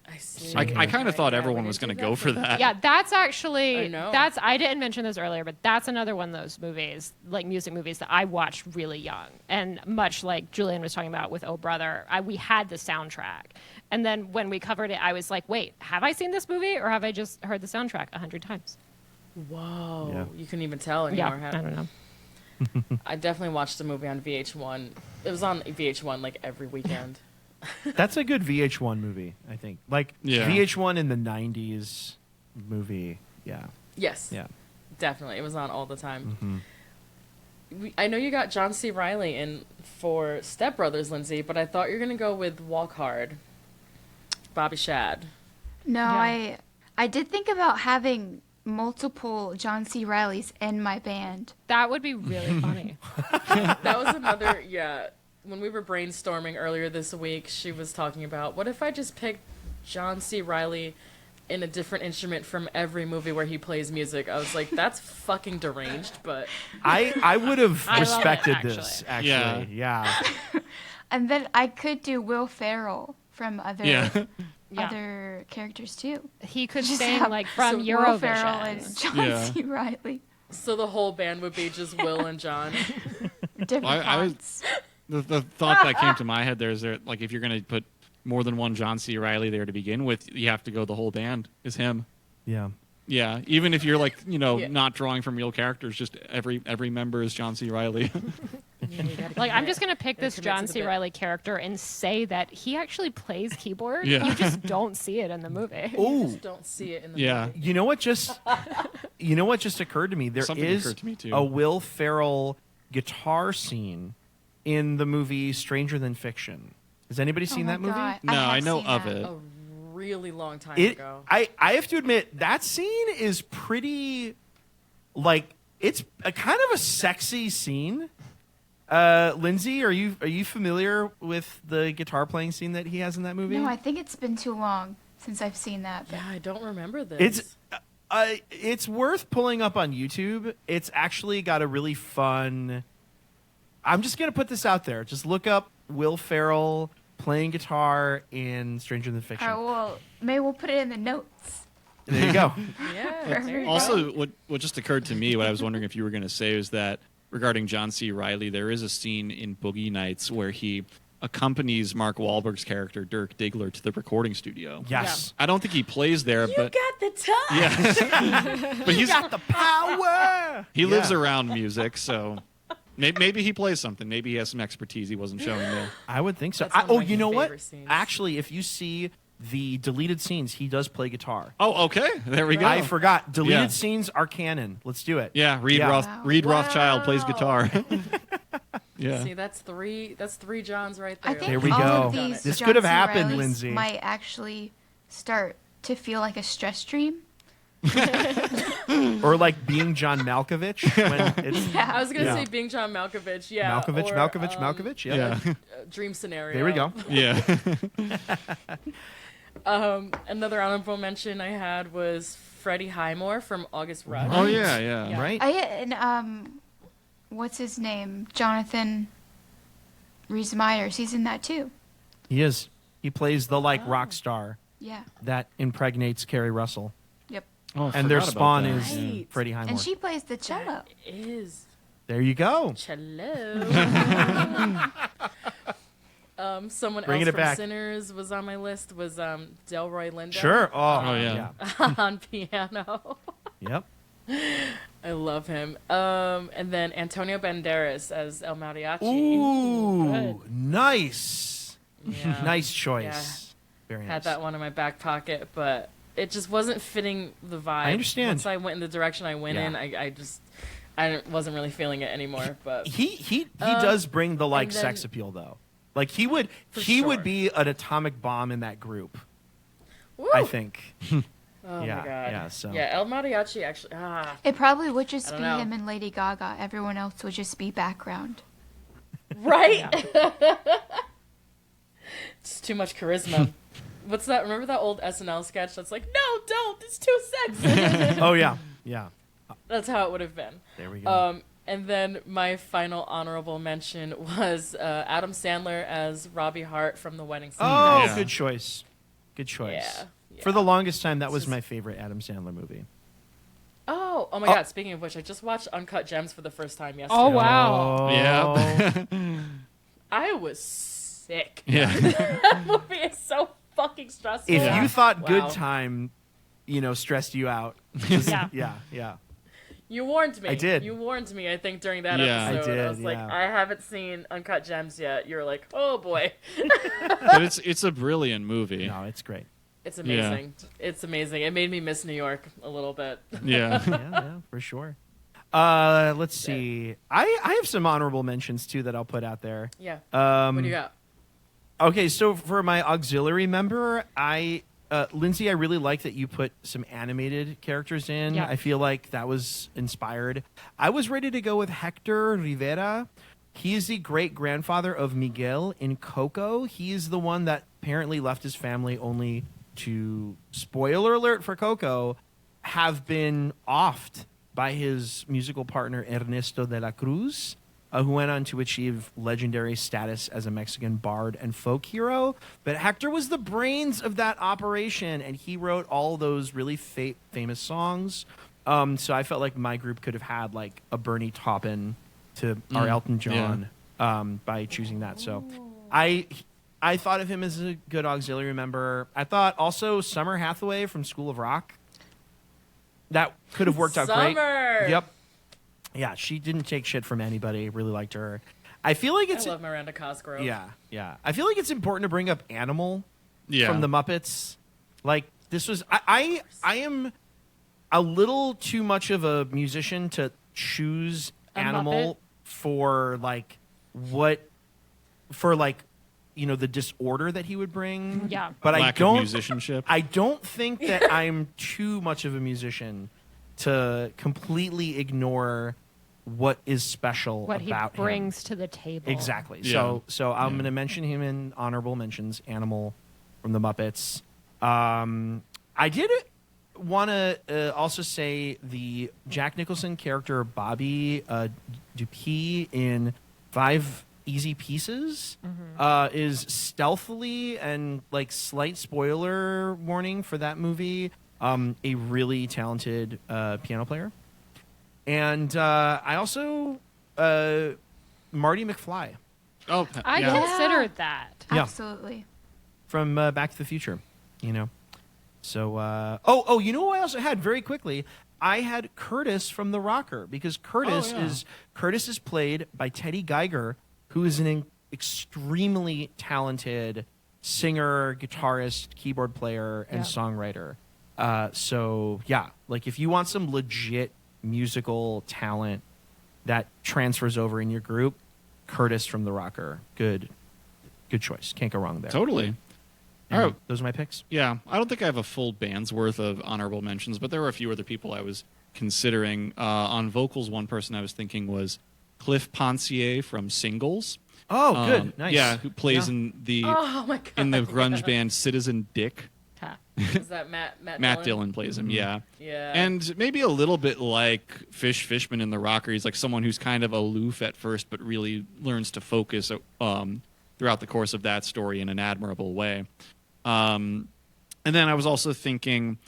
I see. I kind of thought Yeah, everyone we was going didn't to do go that for one. that. Yeah, that's actually I know. I didn't mention this earlier, but that's another one of those movies, like music movies that I watched really young. And much like Julian was talking about with Oh Brother, we had the soundtrack. And then when we covered it, I was like, wait, have I seen this movie or have I just heard the soundtrack 100 times? Whoa. Yeah. You couldn't even tell Yeah, anymore. I don't know. I definitely watched the movie on VH1. It was on VH1 like every weekend. That's a good VH1 movie, I think. Like Yeah. VH1 in the 90s movie. Yeah. Yes. Yeah. Definitely. It was on all the time. Mm-hmm. I know you got John C. Reilly in for Step Brothers, Lindsay, but I thought you were going to go with Walk Hard. Bobby Shad. No, Yeah. I did think about having multiple John C. Rileys in my band. That would be really funny. That was another, yeah. When we were brainstorming earlier this week, she was talking about, what if I just picked John C. Reilly in a different instrument from every movie where he plays music? I was like, that's fucking deranged, but I would have I love it, respected actually. this, actually. Yeah. And then I could do Will Ferrell from other Yeah. Yeah. other characters too. He could Just sing have- like from So Will Ferrell and Eurovision. John Yeah. C. Riley. so the whole band would be just Will and John. Different I was- parts. The thought that came to my head there is there like if you're going to put more than one John C. Reilly there to begin with, you have to go the whole band is him. Yeah. Yeah, even if you're like Yeah. not drawing from real characters, just every member is John C. Reilly. Like, I'm just going to pick Gotta this commit John to the C. bit. Oreilly character and say that he actually plays keyboard. Yeah. You just don't see it in the movie. Ooh. Just don't see it in the Yeah. movie. You know what just occurred to me? There is Something occurred to me, too. a Will Ferrell guitar scene in the movie Stranger Than Fiction. Has anybody seen Oh that my movie? God, No, have I know seen of that. it. A really long time It ago. I have to admit that scene is pretty like it's a kind of a sexy scene. Lindsay, are you familiar with the guitar playing scene that he has in that movie? No, I think it's been too long since I've seen that. Yeah, I don't remember this. It's worth pulling up on YouTube. It's actually got a really fun. I'm just gonna put this out there. Just look up Will Ferrell playing guitar in Stranger Than Fiction. All right, well, maybe we'll put it in the notes. There you go. Yeah. Perfect. there you go. Also, what just occurred to me, what I was wondering if you were going to say, is that regarding John C. Reilly, there is a scene in Boogie Nights where he accompanies Mark Wahlberg's character Dirk Diggler to the recording studio. Yes. I don't think he plays there, You but got the touch. yeah, but he's Got the power. he lives Yeah. around music, so maybe he plays something. Maybe he has some expertise he wasn't showing there. I would think so. That's one of my You know what? favorite scenes. Actually, if you see the deleted scenes, he does play guitar. Oh, okay, there we go. I forgot. Deleted Yeah. scenes are canon. Let's do it. Yeah, Reed Yeah. Wow. Rothschild plays guitar. Yeah. See, that's three Johns right there. I think There we all go. of these This John could have C. happened, Reillys Lindsay. might actually start to feel like a stress dream. Or like being John Malkovich when it's I was gonna Yeah. say being John Malkovich. Yeah. Malkovich, or, Malkovich. Yeah. Yeah. Dream scenario. There we go. Yeah. Another honorable mention I had was Freddie Highmore from August Rush. Oh yeah, yeah. Yeah. Right? And what's his name? Jonathan Rhys Meyers. He's in that too. He is. He plays the rock star. Yeah. that impregnates Carrie Russell. Yep. Oh, I And their forgot about spawn that. is Right. Freddie Highmore. And she plays the cello. Is There you go. cello. Someone Bringing else it from back. Sinners was on my list. Was Delroy Lindo. Sure. Oh, yeah. On piano. Yep. I love him. And then Antonio Banderas as El Mariachi. Ooh, Good. nice. Yeah. Nice choice. Very nice. Had that one in my back pocket, but it just wasn't fitting the vibe. I understand. Once I went in the direction I went Yeah. in, I wasn't really feeling it anymore. But He does bring the and then- sex appeal though. Like he would sure. be an atomic bomb in that group. woo! I think. Oh Yeah, my god. yeah, so- Yeah, El Mariachi actually. It probably would just I be don't know. him and Lady Gaga. Everyone else would just be background. Right. It's too much charisma. What's that? Remember that old SNL sketch that's like, no, don't. It's too sexy. Oh yeah, yeah. That's how it would have been. There we go. And then my final honorable mention was Adam Sandler as Robbie Hart from The Wedding Singer. Oh, Yeah. good choice. Good choice. Yeah. For the longest time, that was This is- my favorite Adam Sandler movie. Oh my God! Speaking of which, I just watched Uncut Gems for the first time yesterday. Oh, wow. Yeah. I was sick. Yeah. That movie is so fucking stressful. If Yeah. you thought Wow. Good Time, stressed you out, just- Yeah. yeah. You warned me. I did. You warned me, I think, during that Yeah. episode. I did, was like, yeah. I haven't seen Uncut Gems yet. You're like, oh boy. But it's a brilliant movie. No, it's great. It's amazing. It's amazing. It made me miss New York a little bit. Yeah. Yeah, for sure. Let's see. I have some honorable mentions too that I'll put out there. Yeah. Um, What do you got? Okay, so for my auxiliary member, Lindsay, I really like that you put some animated characters in. Yeah. I feel like that was inspired. I was ready to go with Hector Rivera. He is the great grandfather of Miguel in Coco. He is the one that apparently left his family only to, spoiler alert for Coco, have been offed by his musical partner Ernesto de la Cruz, who went on to achieve legendary status as a Mexican bard and folk hero. But Hector was the brains of that operation, and he wrote all those really famous songs. So I felt like my group could have had like a Bernie Taupin to our Elton John by choosing that. So I thought of him as a good auxiliary member. I thought also Summer Hathaway from School of Rock. That could have worked out great. Summer! Yep. Yeah, she didn't take shit from anybody. Really liked her. I feel like I it's love Miranda Cosgrove. yeah. I feel like it's important to bring up Animal Yeah. from the Muppets. Like this was I am a little too much of a musician to choose A Animal Muppet? for the disorder that he would bring. Yeah. But Lack of musicianship. I don't think that I'm too much of a musician to completely ignore what is special What he about him. brings to the table. Exactly. Yeah. So I'm going to mention him in honorable mentions. Animal from the Muppets. I did want to also say the Jack Nicholson character Bobby Dupuis in 5 Easy Pieces is stealthily and like slight spoiler warning for that movie. A really talented piano player. And I also Marty McFly Oh, I yeah. considered that. Yeah. Absolutely. from Back to the Future. So you know who I also had very quickly? I had Curtis from The Rocker because Curtis is played by Teddy Geiger, who is an extremely talented singer, guitarist, keyboard player, and Yeah. songwriter. Like if you want some legit musical talent that transfers over in your group, Curtis from The Rocker, good choice. Can't go wrong there. Totally. And All right. those are my picks. Yeah, I don't think I have a full band's worth of honorable mentions, but there were a few other people I was considering. On vocals, one person I was thinking was Cliff Pontier from Singles. Oh, good, nice. Yeah, who plays Yeah. in the Oh my God. in the grunge band Citizen Dick. Ha. Is that Matt Matt Dillon plays him, yeah. Yeah. And maybe a little bit like Fishman in The Rocker. He's like someone who's kind of aloof at first, but really learns to focus throughout the course of that story in an admirable way. And then I was also thinking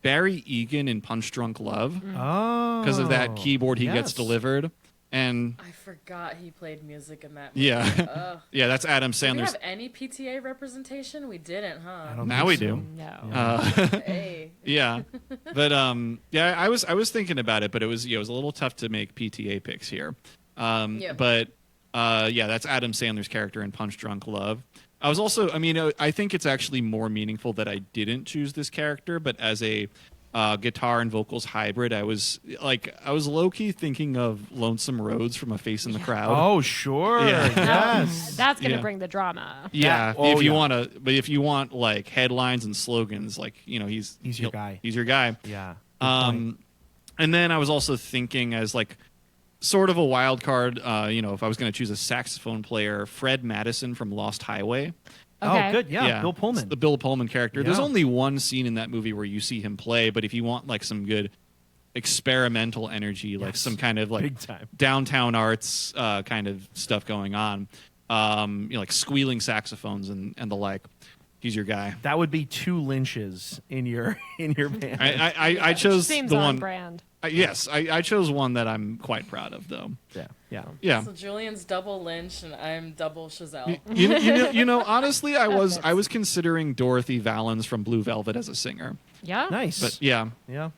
Barry Egan in Punch Drunk Love Oh. because of that keyboard he gets yes. delivered. And I forgot he played music in that movie. yeah, Ugh. yeah, that's Adam Did we Sandler's. have any PTA representation? We didn't, huh? I don't Now we think so. do. No. Hey. Yeah, but yeah, I was thinking about it, but it was a little tough to make PTA picks here. Yeah. But yeah, that's Adam Sandler's character in Punch Drunk Love. I was also, I mean, I think it's actually more meaningful that I didn't choose this character, but as a guitar and vocals hybrid, I was low key thinking of Lonesome Rhodes from A Face in the Crowd. Oh, sure. Yeah. Yes. That's going to Yeah. bring the drama. Yeah, Yeah. Oh, if you yeah. want to, but if you want like headlines and slogans, like he's your guy. He's your guy. Yeah. Good point. And then I was also thinking as like sort of a wild card, if I was going to choose a saxophone player, Fred Madison from Lost Highway. Okay. Oh, good. Yeah. Bill It's Pullman. the Bill Pullman character. There's Yeah. only one scene in that movie where you see him play, but if you want like some good experimental energy, like Yes. some kind of like Big time. downtown arts kind of stuff going on, like squealing saxophones and the like, he's your guy. That would be 2 Lynches in your band. I chose Seems the on one. brand. Yes, I chose one that I'm quite proud of, though. yeah. Yeah. Yeah. So Julian's double Lynch and I'm double Chazelle. You know, honestly, I was considering Dorothy Valens from Blue Velvet as a singer, Yeah. Nice. but yeah, Yeah.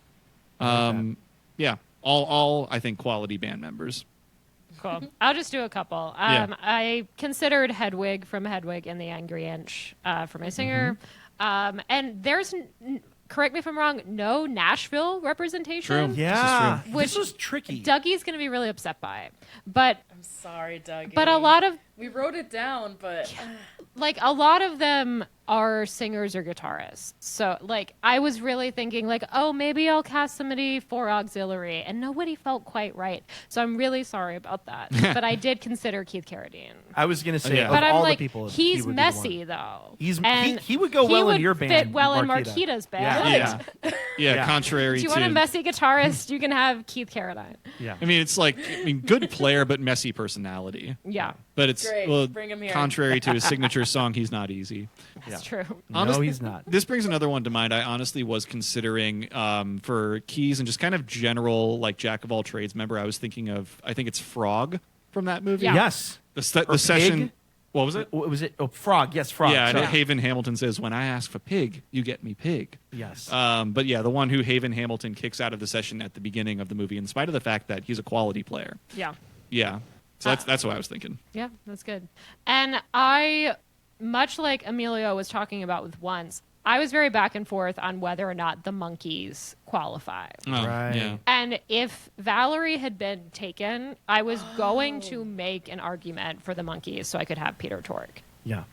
I like yeah, all I think quality band members. Cool. I'll just do a couple. Yeah. I considered Hedwig from Hedwig and the Angry Inch for my singer. And there's, correct me if I'm wrong, no Nashville representation. True. Yeah. This is Which This was tricky. Dougie's going to be really upset by it. But I'm sorry, Doug. a lot of We wrote it down, but like a lot of them are singers or guitarists. So like I was really thinking like, oh, maybe I'll cast somebody for auxiliary, and nobody felt quite right. So I'm really sorry about that. But I did consider Keith Carradine. I was going to say, Yeah. of But I'm all like, the people, he he's would be the messy one. though. He would go well in your band, Fit well in Marquita. Marquita's band. Yeah. Yeah, Yeah. contrary Do you to. want a messy guitarist? You can have Keith Carradine. Yeah. I mean, it's like good player, but messy personality. Yeah, But it's Great. Bring him here. contrary to his signature song. He's not easy. that's true. No, Honestly- he's not. This brings another one to mind. I honestly was considering for keys and just kind of general like jack of all trades member. I was thinking of I think it's Frog from that movie. Yeah. Yes. The Or session. Pig? What was it? What was it? Oh, Frog. Yes, Frog. Yeah, and Sorry. Haven Hamilton says, "When I ask for pig, you get me pig." Yes. But yeah, the one who Haven Hamilton kicks out of the session at the beginning of the movie, in spite of the fact that he's a quality player. Yeah. Yeah, so that's what I was thinking. Yeah, that's good. And I, much like Emilio was talking about with Once, I was very back and forth on whether or not the Monkees qualify. Oh, Right. Yeah. And if Valerie had been taken, I was going to make an argument for the Monkees so I could have Peter Tork. yeah.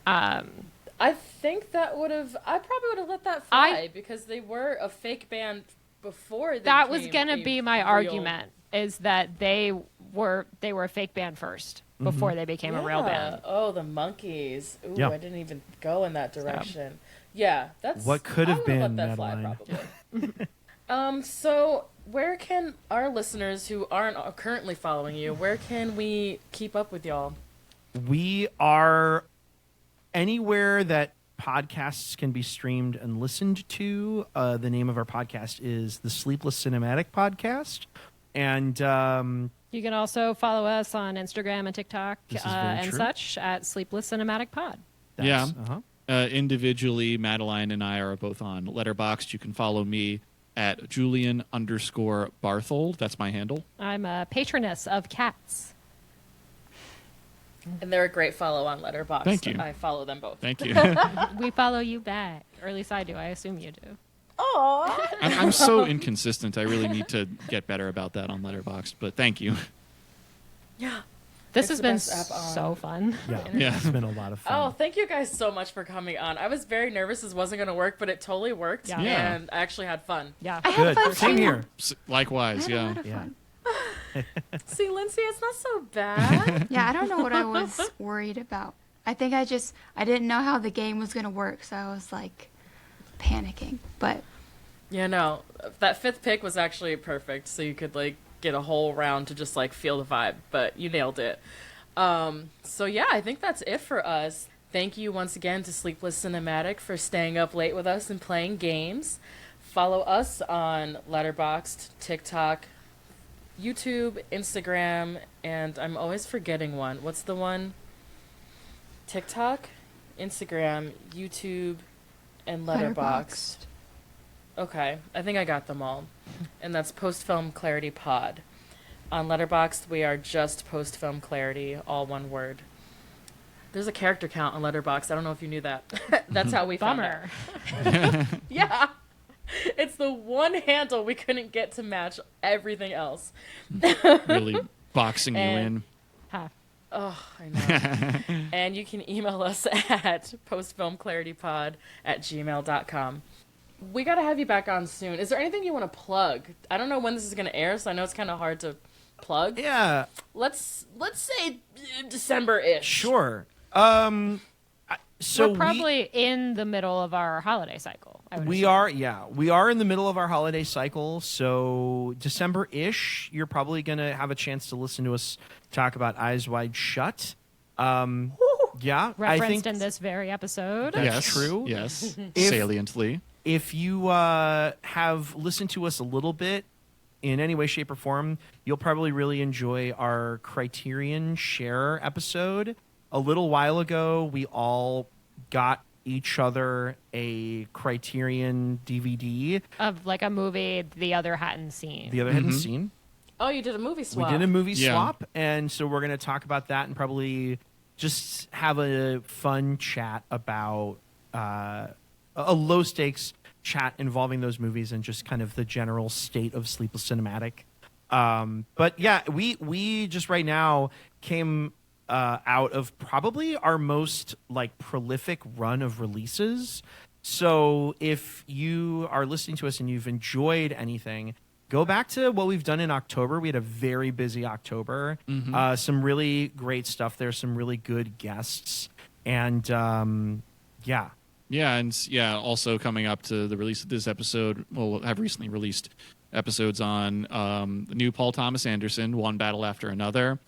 I think that would have. I probably would have let that fly because they were a fake band before. They That was became going to a be my real- argument, is that they were a fake band first before they became a real band. Oh, the Monkees. Ooh, Yeah. I didn't even go in that direction. Yeah, that's What could have I would've been, let that fly, Madeline. probably. So where can our listeners who aren't currently following you, where can we keep up with y'all? We are anywhere that podcasts can be streamed and listened to. The name of our podcast is the Sleepless Cinematic Podcast. And You can also follow us on Instagram and TikTok This is very and true. such at Sleepless Cinematic Pod. Yeah. Uh-huh. Individually, Madeline and I are both on Letterboxd. You can follow me at Julian_Barthold. That's my handle. I'm a patroness of cats. And they're a great follow on Letterboxd. Thank you. I follow them both. Thank you. We follow you back. Or at least I do. I assume you do. Aww. I'm so inconsistent. I really need to get better about that on Letterboxd. But thank you. Yeah. This It's has the been best app on. so fun. Yeah. Yeah. It's been a lot of fun. Oh, thank you guys so much for coming on. I was very nervous this wasn't going to work, but it totally worked. Yeah. Yeah. And I actually had fun. Yeah. Good. Same here. Likewise, yeah. Yeah. See, Lindsay, it's not so bad. Yeah, I don't know what I was worried about. I think I didn't know how the game was going to work, so I was like panicking. But Yeah, no. That fifth pick was actually perfect, so you could like get a whole round to just like feel the vibe, but you nailed it. So yeah, I think that's it for us. Thank you once again to Sleepless Cinematic for staying up late with us and playing games. Follow us on Letterboxd, TikTok, YouTube, Instagram, and I'm always forgetting one. What's the one? TikTok, Instagram, YouTube, and Letterboxd. Okay, I think I got them all. And that's Post Film Clarity Pod. On Letterboxd, we are just Post Film Clarity, all one word. There's a character count on Letterboxd. I don't know if you knew that. That's how we found it. Bummer. Yeah. It's the one handle we couldn't get to match everything else. Really boxing you in. Huh. Oh, I know. And you can email us at postfilmclaritypod@gmail.com. We got to have you back on soon. Is there anything you want to plug? I don't know when this is going to air, so I know it's kind of hard to plug. Yeah. Let's say December-ish. Sure. So we're probably in the middle of our holiday cycle. We are in the middle of our holiday cycle. So December-ish, you're probably going to have a chance to listen to us talk about Eyes Wide Shut. Yeah, Referenced I think in this very episode. That's Yes, true. Yes, If- saliently. If you have listened to us a little bit in any way, shape, or form, you'll probably really enjoy our Criterion Share episode. A little while ago, we all got each other a Criterion DVD. Of like a movie the other hadn't seen. The other hadn't seen. Oh, you did a movie swap. We did a movie Yeah. swap, and so we're going to talk about that and probably just have a fun chat about a low-stakes chat involving those movies and just kind of the general state of Sleepless Cinematic. But yeah, we just right now came out of probably our most like prolific run of releases. So if you are listening to us and you've enjoyed anything, go back to what we've done in October. We had a very busy October. Some really great stuff there, some really good guests. And yeah. Yeah, and also coming up to the release of this episode, we'll have recently released episodes on the new Paul Thomas Anderson, One Battle After Another,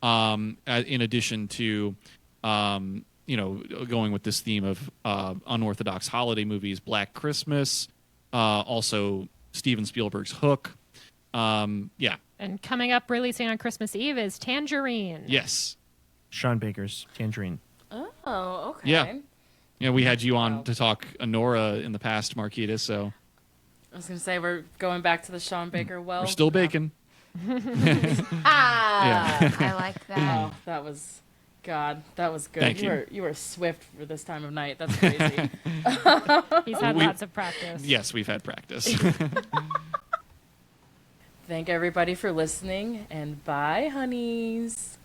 in addition to, going with this theme of unorthodox holiday movies, Black Christmas, also Steven Spielberg's Hook. Yeah. And coming up, releasing on Christmas Eve is Tangerine. Yes. Sean Baker's Tangerine. Oh, okay. Yeah. Yeah, we had you on Wow. to talk Anora in the past, Marquita, so I was going to say, we're going back to the Sean Baker well. we're still baking. I like that. Oh, that was good. Thank you. You were swift for this time of night. That's crazy. He's had lots of practice. Yes, we've had practice. Thank everybody for listening, and bye, honeys.